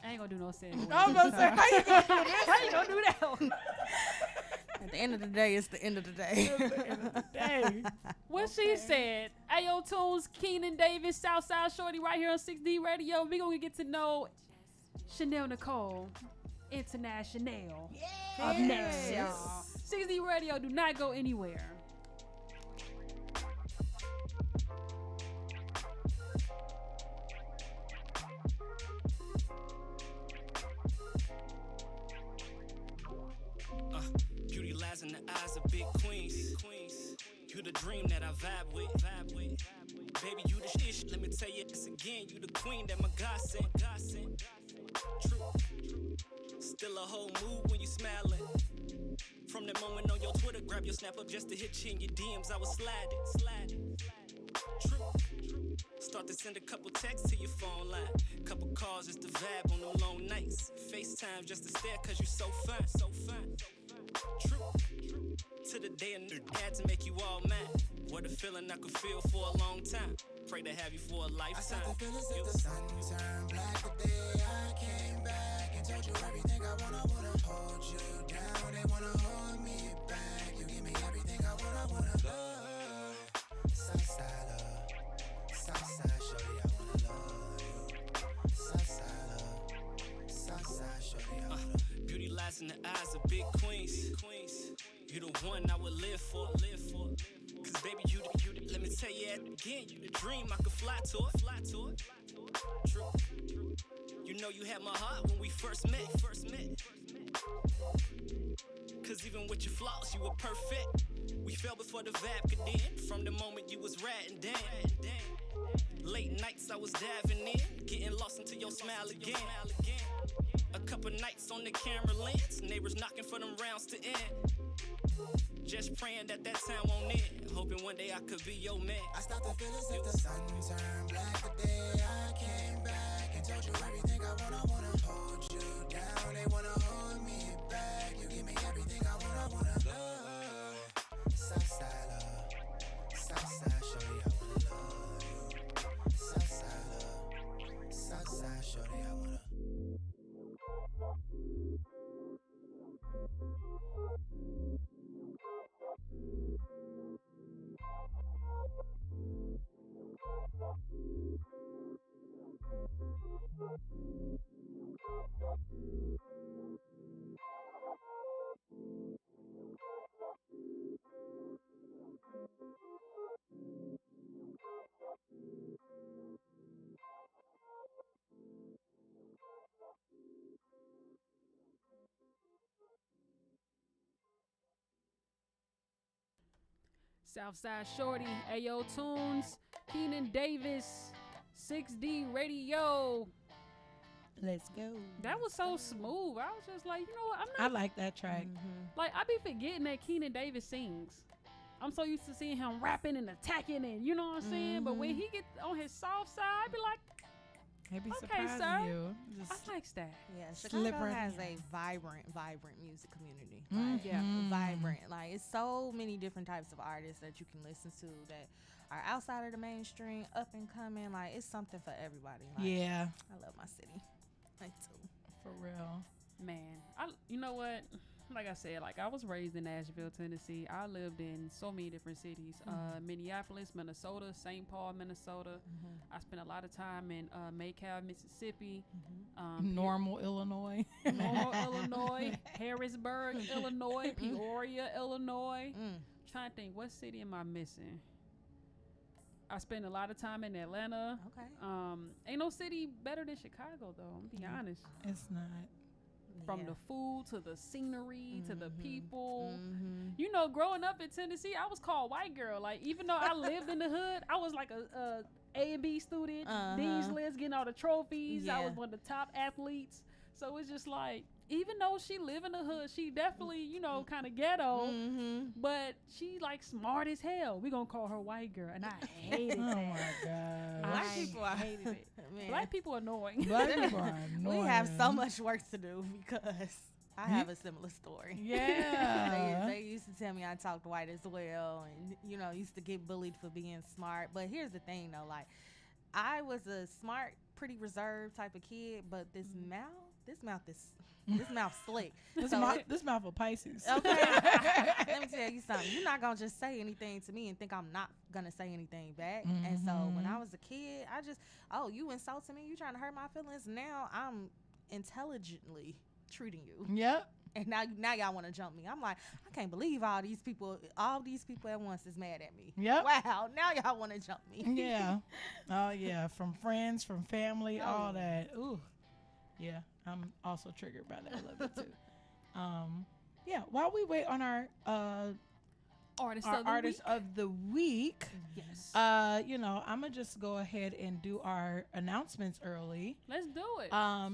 I ain't gonna do no segue. I'm gonna say, how you gonna do this? How you gonna do that one? At the end of the day, it's the end of the day. Dang. What she said, Ayo Tunes, Keenan Davis, Southside Shorty right here on 6D Radio. We gonna get to know Chanel Nicole International up next, y'all. 6D Radio, do not go anywhere. Beauty lies in the eyes of big queens. You the dream that I vibe with. Baby, you the shit. Let me tell you this again. You the queen that my God sent. True. Still a whole mood when you smiling. From the moment on your Twitter, grab your snap up just to hit you in your DMs. I was sliding. True. Start to send a couple texts to your phone line. Couple calls just to vibe on them long nights. FaceTime just to stare cause you so fine. True. To the day I had to make you all mine. What a feeling I could feel for a long time. Pray to have you for a lifetime. I start to feel as if the sun turned black the day I came back and told you everything I wanna hold you down. They wanna hold me back. You give me everything I wanna love. Southside love, Southside shorty, I wanna love you. Southside love, Southside shorty, I wanna. Beauty lies in the eyes of big queens. You the one I would live for. Cause baby, you the, let me tell you again, you the dream I could fly to it. True. You know you had my heart when we first met. Cause even with your flaws, you were perfect. We fell before the vibe could end. From the moment you was riding down. Late nights I was diving in, getting lost into your smile again. A couple nights on the camera lens, neighbors knocking for them rounds to end. Just praying that time won't end. Hoping one day I could be your man. I start to feel as if the sun turned black the day I came back and told you everything I wanna hold you down. They wanna hold me back. You give me everything I wanna love. Southside Shorty, Ayo Tunes, Keenan Davis, 6D Radio. Let's go. That was so smooth. I was just like, you know what? I like that track. Like, I be forgetting that Keenan Davis sings. I'm so used to seeing him rapping and attacking and you know what I'm saying? But when he get on his soft side, I be like, They be okay, surprising sir. you. I Just likes that. Yeah, Slip Chicago right has in. a vibrant music community. Like, Yeah. vibrant. Like, it's so many different types of artists that you can listen to that are outside of the mainstream, up and coming. Like, it's something for everybody. Like, Yeah, I love my city. I do. for real. Man, you know what? Like I said, like I was raised in Nashville, Tennessee. I lived in so many different cities. Minneapolis, Minnesota, St. Paul, Minnesota. I spent a lot of time in Maycloud, Mississippi. Normal, Illinois. Normal, Illinois. Harrisburg, Illinois. Peoria, Illinois. Trying to think, what city am I missing? I spent a lot of time in Atlanta. Okay. Ain't no city better than Chicago, though. I'm gonna be honest. It's not. From Yeah. the food to the scenery to the people. You know, growing up in Tennessee, I was called white girl. Like, even though I lived in the hood, I was like a and B student, Dean's List, getting all the trophies. I was Yeah. one of the top athletes. So it's just like, even though she live in the hood, she definitely, you know, kind of ghetto, but she like smart as hell. We gonna call her white girl, and I hated Oh that. my god. Black I people, I hated it. Man. Black people annoying. Black people are We annoying. have so much work to do because I have a similar story. Yeah. They used to tell me I talked white as well, and you know, used to get bullied for being smart. But here's the thing, though, like I was a smart, pretty reserved type of kid, but this mouth slick. This, So this mouth of Pisces. Okay. Let me tell you something. You're not gonna just say anything to me and think I'm not gonna say anything back. And so when I was a kid, I just, you insulted me, you trying to hurt my feelings. Now I'm intelligently treating you. Yep. And now y'all want to jump me. I'm like, I can't believe all these people at once is mad at me. Yep. Wow. Now y'all want to jump me. Yeah. Oh yeah. From friends, from family, all that. Ooh. Yeah. I'm also triggered by that a little bit too. Yeah. While we wait on our Artist of the week, Yes. you know, I'm gonna just go ahead and do our announcements early. Let's do it.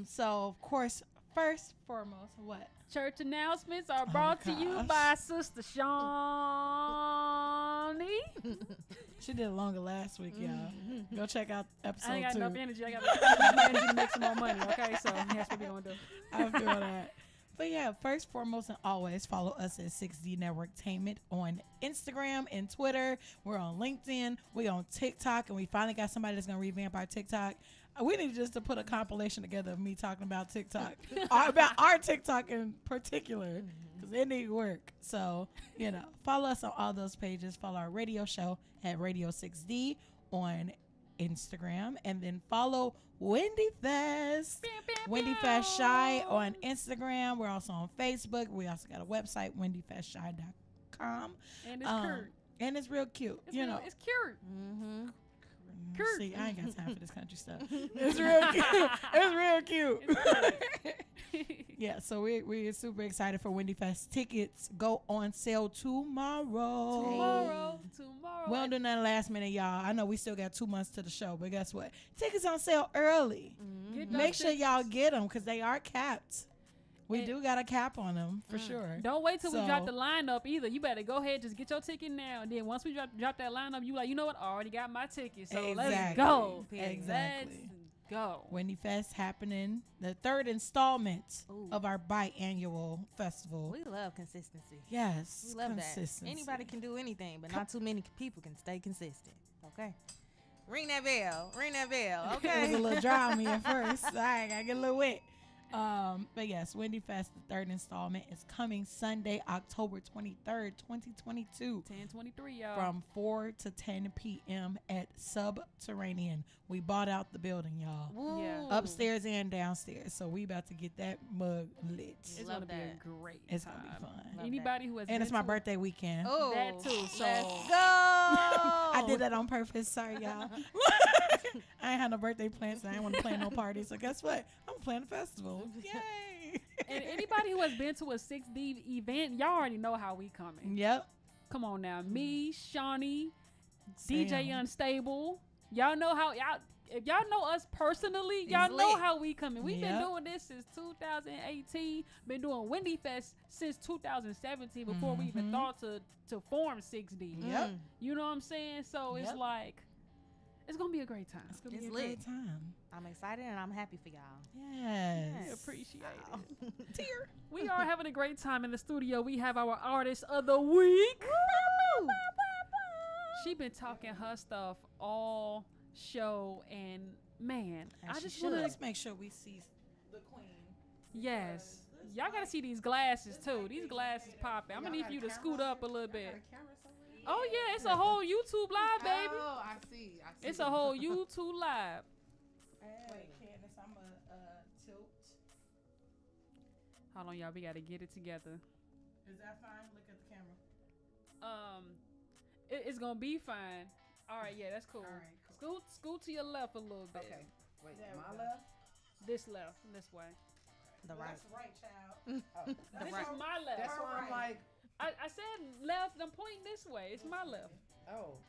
So of course, first foremost, what? Church announcements are brought to you gosh. by Sister Shawnee. She did it longer last week, y'all. Go check out episode I ain't got 2. enough energy. I got enough energy to make some more money. Okay, so that's what we're gonna do. I feel that. But yeah, first, foremost, and always follow us at 6D Networktainment on Instagram and Twitter. We're on LinkedIn. We're on TikTok, and we finally got somebody that's gonna revamp our TikTok. We need just to put a compilation together of me talking about TikTok, about our TikTok in particular, because it need work. So, you know, follow us on all those pages. Follow our radio show at Radio 6D on Instagram, and then follow Wendy Fest. Wendy Fest Shy on Instagram. We're also on Facebook. We also got a website, wendyfestshy.com. And it's cute. And it's real cute. It's you real, know, it's cute. Cute. see, I ain't got time for this country stuff. It's real cute. It's real cute. Yeah, so we're super excited for Wendy Fest. Tickets go on sale tomorrow. Tomorrow. We don't do nothing last minute, y'all. I know we still got 2 months to the show, but guess what? Tickets on sale early. Get those Make sure tickets. y'all get them because they are capped. We And- do got a cap on them for sure. Don't wait till we drop So- the lineup either. You better go ahead, just get your ticket now. And then once we drop that lineup, you like, you know what? I already got my ticket. So let's Exactly. go. Exactly. Let's go. Wendy Fest happening, the third installment Ooh. of our biannual festival. We love consistency. Yes, We love consistency. that. Anybody can do anything, but not too many people can stay consistent. Okay. Ring that bell. Ring that bell. It was Okay. a little dry on me at first. All right, I get a little wet. But yes, Wendy Fest, the third installment, is coming Sunday, October 23rd, 2022. 10:23, y'all. From 4 to 10 p.m. at Subterranean. We bought out the building, y'all. Yeah. Upstairs and downstairs. So we about to get that mug lit. It's Love gonna be a that. great It's time. gonna be fun. Love Anybody who has And been it's my to birthday weekend. Oh, that too. So let's go. I did that on purpose. Sorry, y'all. I ain't had no birthday plans. And I ain't want to plan no party. So guess what? I'm playing a festival. Yay! and anybody who has been to a 6D event, y'all already know how we coming. Yep. Come on now, me, Shawnee, DJ Sam. Unstable. Y'all know how y'all. If y'all know us personally, y'all It's know lit. how we coming. We've been Yep. doing this since 2018. Been doing Wendy Fest since 2017 before we even thought to form 6D. Yep. You know what I'm saying? So it's Yep. like it's gonna be a great time. It's gonna be It's a lit. great time. I'm excited and I'm happy for y'all. Yes. We appreciate it. Tear. We are having a great time in the studio. We have our artist of the week. She been talking her stuff all show, and man, And I she just should. want to. Let's make sure we see the queen. Yes, y'all gotta see these glasses too. These glasses popping. I'm gonna need for you to scoot up a little bit. Oh yeah, it's a whole YouTube live, baby. Oh, I see. It's a whole YouTube live. Wait, Candace, I'm a tilt. Hold on, y'all. We gotta get it together. Is that fine? Look at the camera. It's gonna be fine. All right, yeah, that's cool. All right, cool. Scoot to your left a little bit. Okay. Wait, There my we go. left? This left, this way. The right. That's right, child. Oh, This right. is my left. that's why I'm like, I said left. I'm pointing this way. It's my left. oh.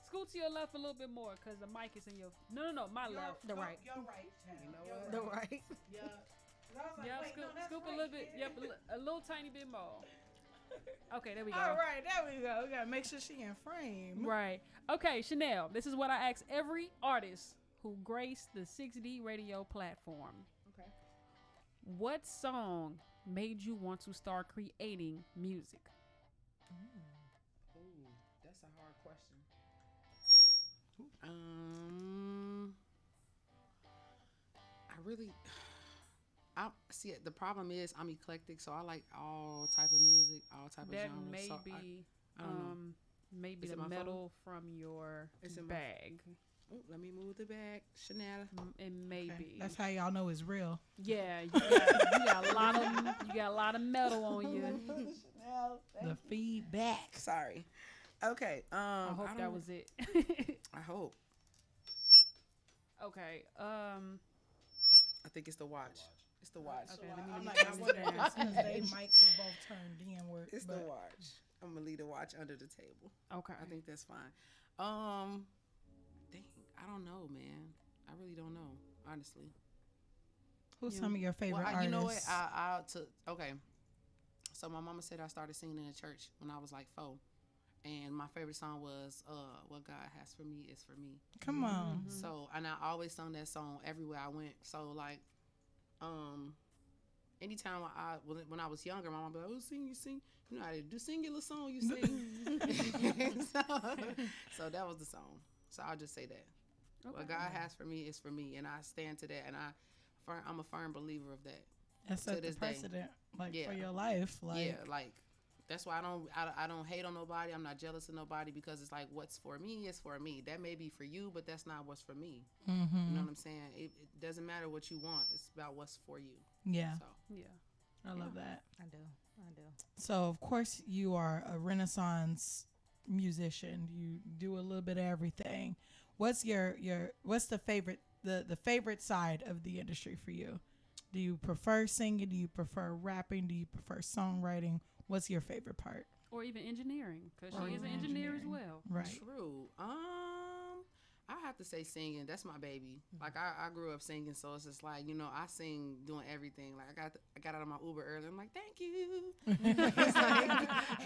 Scoot to your left a little bit more, cause the mic is in your. No, my left. The right. You're right, child. You know You're what? The right. Yeah. 'Cause I was like, Yeah, wait, scoop, no, that's scoop right, a little bit. kid. Yep, a little tiny bit more. Okay, there we go. All right, there we go. We gotta make sure she in frame. Right. Okay, Chanel. This is what I ask every artist who graced the 6D radio platform. Okay. What song made you want to start creating music? Ooh, that's a hard question. I see it. The problem is I'm eclectic, so I like all type of music, all type That of genres. may So be, I don't know. maybe Is it the my phone? metal from your Is it my- bag. Oh, let me move the bag, Chanel. It may Okay, be. that's how y'all know it's real. Yeah, you got a lot of metal on you. The feedback. Sorry. Okay. I hope that don't- was it. I hope. Okay. I think it's the watch. It's the watch. Okay, let me I'm let like, me I turn wonder this if down. it's 'cause they mics were both turned inward. It's the but watch. I'm gonna leave the watch under the table. Okay. I think that's fine. Dang, I don't know, man. I really don't know, honestly. Who's Yeah. some of your favorite artists? You know what? I took okay. So my mama said I started singing in the church when I was like 4, and my favorite song was "What God Has for Me Is for Me." Come on. So, and I always sung that song everywhere I went. So, like, anytime when I was younger, my mom would be like, "Oh, sing, you sing. You know how to do, sing your little song, you sing." so that was the song. So I'll just say that. What God has for me is for me, and I stand to that, and I'm a firm believer of that. That set the this day. precedent, like Yeah. for your life. Like, Yeah, like that's why I don't hate on nobody. I'm not jealous of nobody because it's like what's for me is for me. That may be for you, but that's not what's for me. mm-hmm. You know what I'm saying? It doesn't matter what you want. It's about what's for you. Yeah, So Yeah. I love that. I do. So, of course, you are a Renaissance musician. You do a little bit of everything. What's what's the favorite side of the industry for you? Do you prefer singing? Do you prefer rapping? Do you prefer songwriting? What's your favorite part? Or even engineering, because Or she is an even engineer as engineering. well. Right. true. I have to say singing. That's my baby. Like I grew up singing, so it's just like I sing doing everything. Like I got out of my Uber early. I'm like, thank you.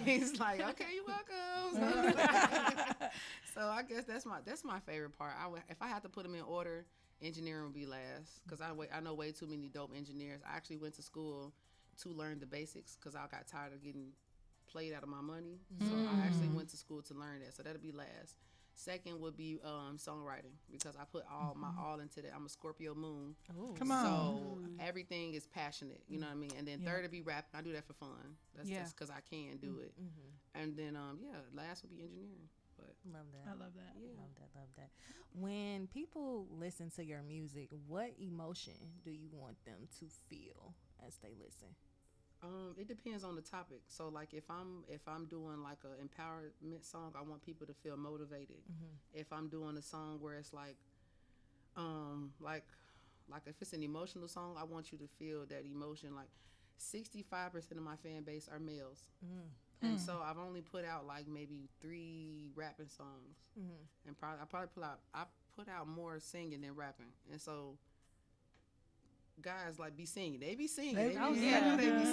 he's like, okay, you're welcome. So I guess that's my favorite part. If I had to put them in order, engineering would be last because I know way too many dope engineers. I actually went to school to learn the basics because I got tired of getting played out of my money. So I actually went to school to learn that. So that'll be last. Second would be songwriting, because I put all my all into that. I'm a Scorpio moon. Come on. So everything is passionate, you know what I mean? And then Yeah. third would be rapping. I do that for fun. That's Yeah. just because I can do it. And then, last would be engineering. But Love that. I love that. yeah. Love that. When people listen to your music, what emotion do you want them to feel as they listen? It depends on the topic. So like if I'm doing like a empowerment song, I want people to feel motivated. If I'm doing a song where it's like if it's an emotional song, I want you to feel that emotion. Like 65% of my fan base are males. And so I've only put out like maybe 3 rapping songs. And I put out more singing than rapping. And so guys like be singing. They be singing. They be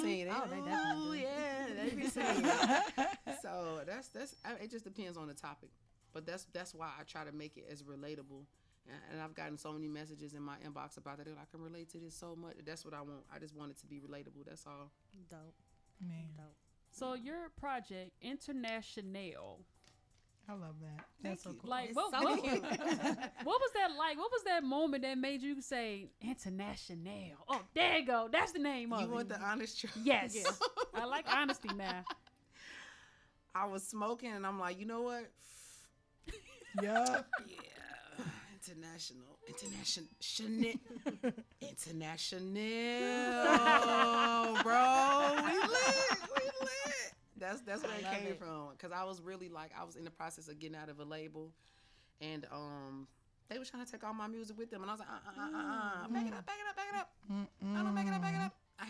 singing. Oh, they definitely do. Yeah, they be singing. So it just depends on the topic. But that's why I try to make it as relatable. And I've gotten so many messages in my inbox about that. They're like, I can relate to this so much. That's what I want. I just want it to be relatable. That's all. Dope. Man, Dope. So your project, International. I love that. That's so cool. Like, It's what, so what, cute. what was that like? What was that moment that made you say International? Oh, there you go. That's the name of You it. want the honest truth? Yes. I like honesty now. I was smoking and I'm like, you know what? Yeah. Yeah. International, bro. We lit. That's where it came from. Cause I was really like, I was in the process of getting out of a label, and they was trying to take all my music with them, and I was like, back it up. I don't back it up. I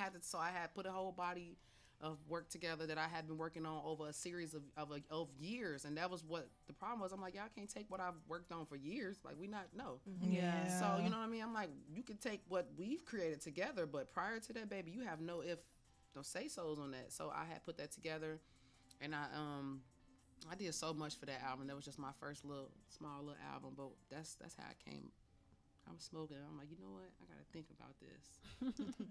had put a whole body of work together that I had been working on over a series of years, and that was what the problem was. I'm like, y'all can't take what I've worked on for years. Like, no. Yeah. So you know what I mean? I'm like, you can take what we've created together, but prior to that, baby, you have no say so's on that. So I had put that together, and I did so much for that album. That was just my first small little album, but that's how it came. I was smoking. I'm like, you know what? I gotta think about this.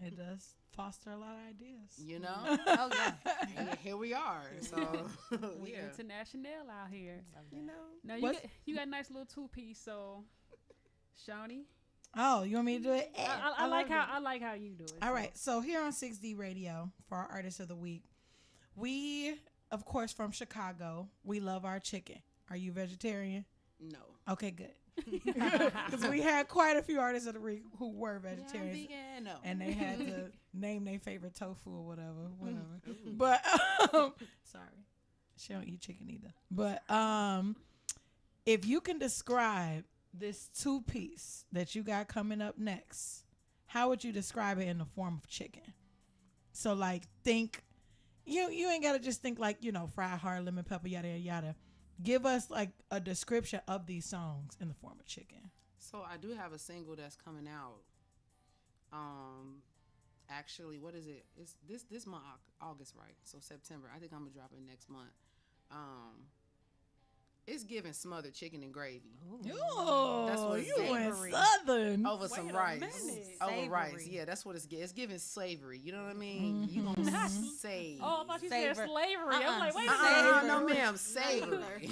It does foster a lot of ideas. You know? Oh, yeah. And here we are. So We yeah. international out here. You know. Now you got a nice little 2-piece. So, Shawnee, Oh, you want me to do it? I like how you do it. All right. So here on 6D Radio for our Artist of the Week, we, of course, from Chicago, we love our chicken. Are you vegetarian? No. Okay, good. Because we had quite a few artists of the week who were Yeah, I'm vegetarians, vegan. No. and they had to name their favorite tofu or whatever. But sorry, she don't eat chicken either. But if you can describe this 2-piece that you got coming up next, how would you describe it in the form of chicken? So like, think you ain't gotta just think like, fried hard lemon pepper, yada yada yada. Give us like a description of these songs in the form of chicken. So I do have a single that's coming out. Actually, what is it? It's this month, August, right? So September. I think I'm gonna drop it next month. It's giving smothered chicken and gravy. Oh, That's what it's you went savory. southern. Over some a rice. minute. Over rice. Savory. Yeah, that's what it's giving. It's giving slavery. You know what I mean? You gonna save. Oh, I thought you said Savor. slavery. I'm like, wait a Savor. minute. no, ma'am. Savory.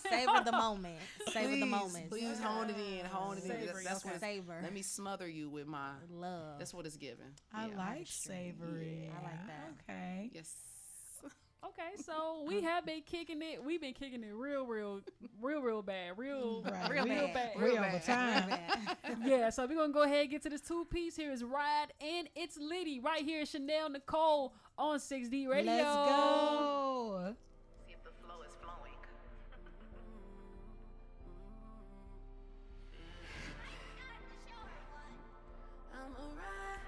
Savor the moment. Savor the moment. Please hone it in. Hone it in. Savory, That's what. Savor. Let me smother you with my. Love. That's what it's giving. I Yeah. like savory. I like that. Okay. Yes. Okay, so we have been kicking it. We've been kicking it real bad. Real Right. bad. We over time. Yeah, so we're going to go ahead and get to this 2-piece. Here is Ride, and it's Liddy right here, Chanel Nicole on 6D Radio. Let's go. See if the flow is flowing. I'ma ride.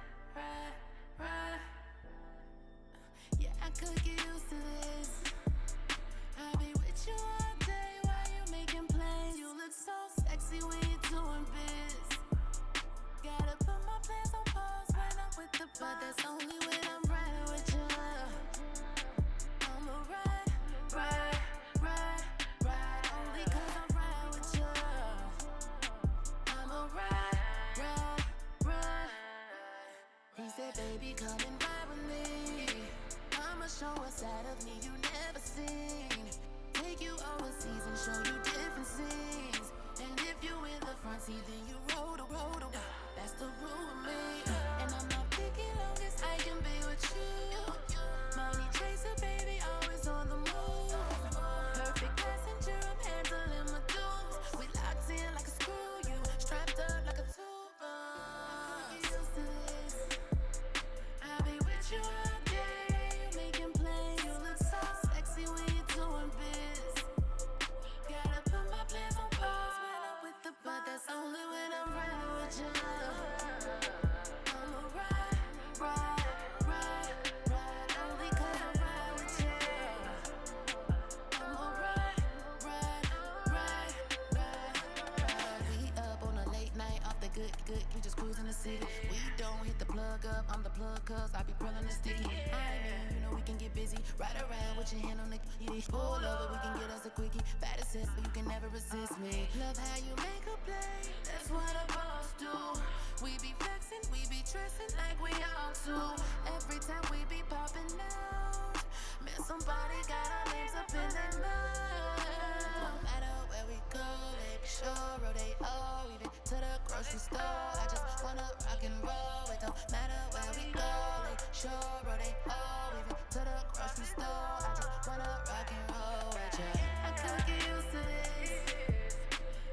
Yeah, I could get used to this. I'll be with you all day while you making plans. You look so sexy when you're doing biz. Gotta put my plans on pause when I'm with the boss. But that's only when I'm riding with you. I'ma ride. Only 'cause I'm riding with you. I'ma ride. He said, baby, come and ride with me. I'ma show a side of me you never seen. Take you overseas and show you different scenes. And if you in the front seat, then you roll the road. That's the rule with me. And I'm not picky long as I can be with you. Money chaser, baby, always on the move. Perfect passenger, I'm handling my dues. We locked in like a screw, you strapped up like a tuba. Used to this. I'll be with you all day, making plans. You look so sexy when you're doing biz. Gotta put my plans on pause when I'm with the but that's only when I'm riding with you. I'ma ride, only 'cause I ride with you. I'ma ride. We up on a late night off the good, we just cruising the city. We don't hit the plug up, I'm the plug 'cause I be pulling the sticky. I mean, you know we can get busy, ride around with your hand on the key. Pull over, we can get us a quickie. Fat as but you can never resist me. Love how you make a play, that's what a boss do. We be flexing, we be dressing like we all do. Every time we be popping out, man, somebody got our names up in their mouth. No matter where we go, they be sure, they all even to the grocery store. I just wanna rock and roll. It don't matter where we go, they sure, they all even to the grocery store. I just wanna rock and roll with ya. I could get used to this.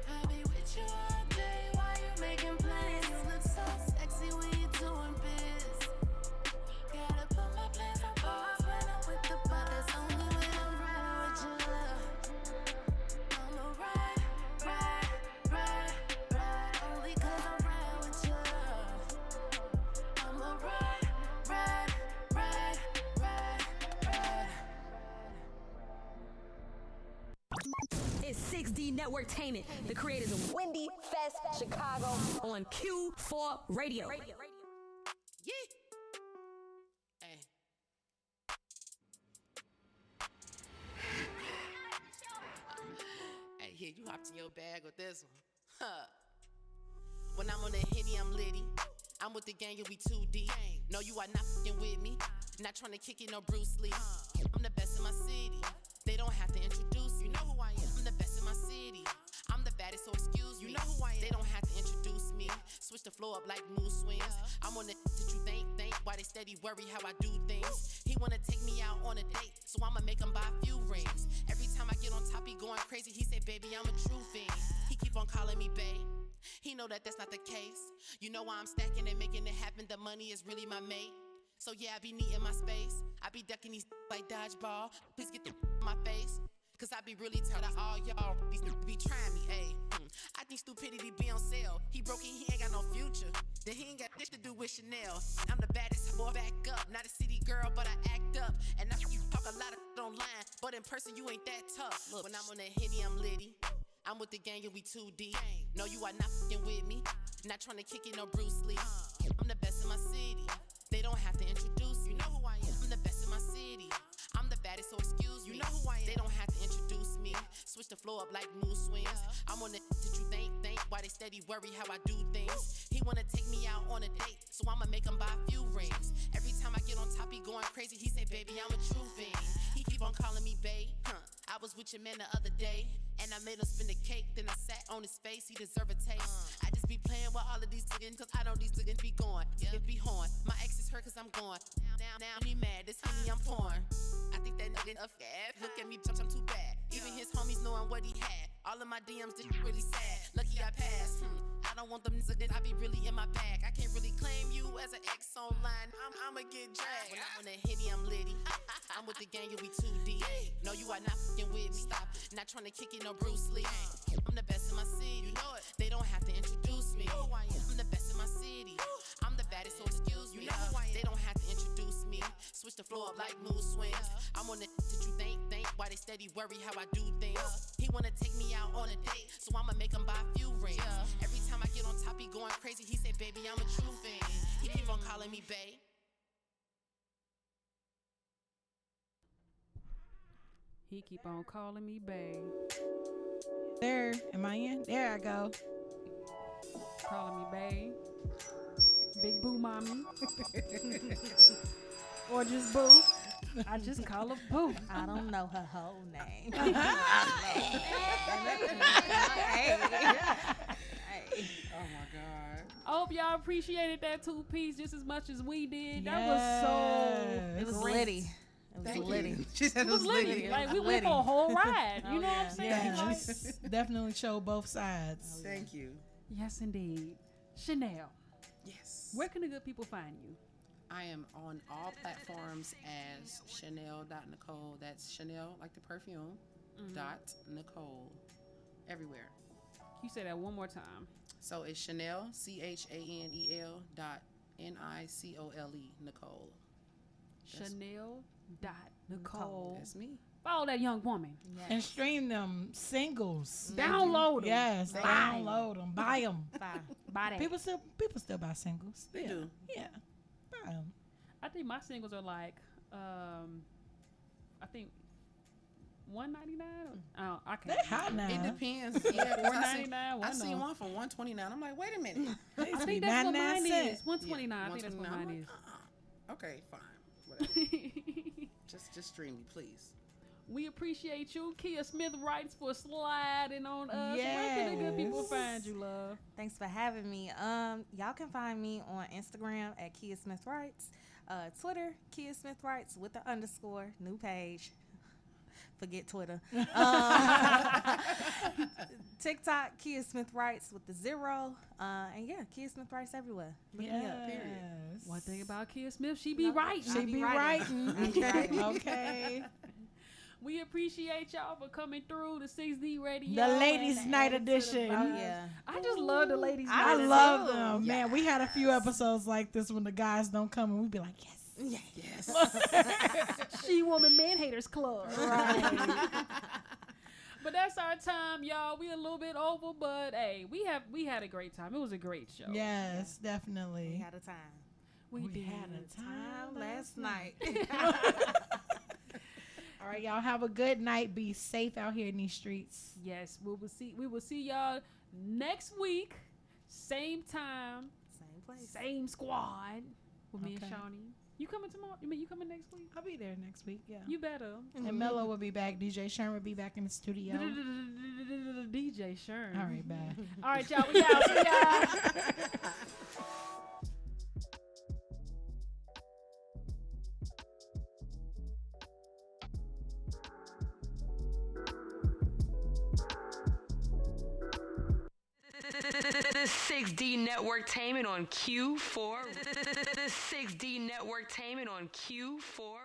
I'll be with you all day while you making plans. You look so sexy when you're doing biz. Gotta put my plans on pause when I'm with the but that's only when I'm riding with you. I'ma ride, only 'cause I'm riding with you. I'ma ride. It's 6D Networktainment, the creators of Windy Fest Chicago on Q4 Radio. Yeah. Hey. Hey, here, you hopped in your bag with this one. Huh. When I'm on the Henny, I'm litty. I'm with the gang, you'll be 2D. No, you are not fucking with me. Not trying to kick it, no Bruce Lee. I'm the best in my city. They don't have to introduce me. You know who I am. I'm the best in my city. I'm the baddest, so excuse me. You know who I am. They don't have to introduce me. Switch the flow up like moose swings. I'm on the that you think. Why they steady worry how I do things. He wanna take me out on a date, so I'ma make him buy a few rings. Every time I get on top, he going crazy. He say, baby, I'm a true fiend. He keep on calling me babe. He know that that's not the case. You know why I'm stacking and making it happen. The money is really my mate. So yeah, I be neat in my space. I be ducking these like dodgeball. Please get the my face. Cause I be really tired of all y'all. These be trying me, ayy. I think stupidity be on sale. He broke it, he ain't got no future. Then he ain't got this to do with Chanel. I'm the baddest, boy, back up. Not a city girl, but I act up. And now you talk a lot of online, but in person you ain't that tough. Look, when I'm on that Henny, I'm litty. I'm with the gang, you'll be 2D. No, you are not fucking with me. Not trying to kick it, no Bruce Lee. I'm the best in my city. They don't have to introduce me. You know who I am. I'm the best in my city. I'm the baddest, so excuse me. You know who I am. They don't have to introduce me. Switch the flow up like moose swings. I'm on the that you think. Why they steady worry how I do things. He wanna take me out on a date, so I'ma make him buy a few rings. Every time I get on top, he going crazy. He say, baby, I'm a true fiend. He keep on calling me babe. I was with your man the other day, and I made him spin the cake. Then I sat on his face, he deserve a taste. I just be playing with all of these niggas, cause I know these niggas be going. It be horn. My ex is hurt cause I'm gone. Now he mad, this honey I'm pouring. I think that nigga a fad. Look at me, I'm too bad. Even his homies knowing what he had. All of my DMs, this really sad. Lucky I passed. I don't want them niggas, I be really in my bag. I can't really claim you as an ex online. I'ma get dragged. When I'm on that Henny, I'm litty. I'm with the gang, you'll be 2D. No, you are not fucking with me. Stop it. Not trying to kick it, no Bruce Lee. I'm the best in my city. You know it. They don't have to introduce me. I'm the best in my city. I'm the baddest, so excuse me. They don't have to introduce me. Switch the flow up like moose swings. I'm on the that you think. Why they steady worry how I do things. He wanna take me out on a date, so I'ma make him buy a few rings. Every time I get on top, he going crazy. He say, baby, I'm a true fiend. He keep on calling me babe. He keep on calling me babe. There, am I in? There I go. Calling me babe. Big boo mommy. Or just boo. I just call her Boo. I don't know her whole name. Oh my God. I hope y'all appreciated that 2-piece just as much as we did. That was so. It was great. litty. It was Thank litty. you. She said It was litty. Like we went for a whole ride. You know what I'm saying? Yes. Definitely show both sides. Thank you. Yes, indeed. Chanel, Yes. where can the good people find you? I am on all platforms as Chanel.Nicole. That's Chanel, like the perfume, dot Nicole. Everywhere. You say that one more time. So it's Chanel, CHANEL dot NICOLE, Nicole. Chanel.Nicole. That's me. Follow that young woman. And stream them singles. Download them. Yes, Buy download them. Buy them. Buy that. People still buy singles. They do. Yeah. Buy them. I think my singles are like, I think $199. I can't. They hot now. It depends. Yeah, 'cause $4.99. I seen one for $129. I'm like, wait a minute. They used I to be think that's what 99 mine cents. is. $129. I think that's what $129. I'm mine like, Okay, fine. Whatever. just stream me, please. We appreciate you, Kia Smith Wrights, for sliding on us. Where can the good people find you, love? Thanks for having me. Y'all can find me on Instagram at Kia Smith Wrights, Twitter Kia Smith Wrights with the _ new page. Forget Twitter. TikTok Kia Smith Wrights with the 0, and yeah, Kia Smith Wrights everywhere. Look me up. Yes. One thing about Kia Smith, she be right. She be writing. I be writing. Okay. We appreciate y'all for coming through the 6D Radio. The ladies' and night adding to the edition. vibe. Yeah. I just love the ladies' I night. love them. Man, we had a few episodes like this when the guys don't come and we be like, yes. Yes. She Woman Man Haters Club. Right. But that's our time, y'all. We a little bit over, but hey, we had a great time. It was a great show. Yes, definitely. We had a time. We did. had a time Last night. All right, y'all have a good night. Be safe out here in these streets. Yes, we will see y'all next week. Same time, Same place. same squad with me and Okay. Shawnee. You coming tomorrow? You coming next week? I'll be there next week, yeah. You better. And Mello will be back. DJ Sherm will be back in the studio. DJ Sherm. All right, bye. All right, y'all. We out. See y'all. The 6D Network Tainment on Q4. The 6D Network Tainment on Q4.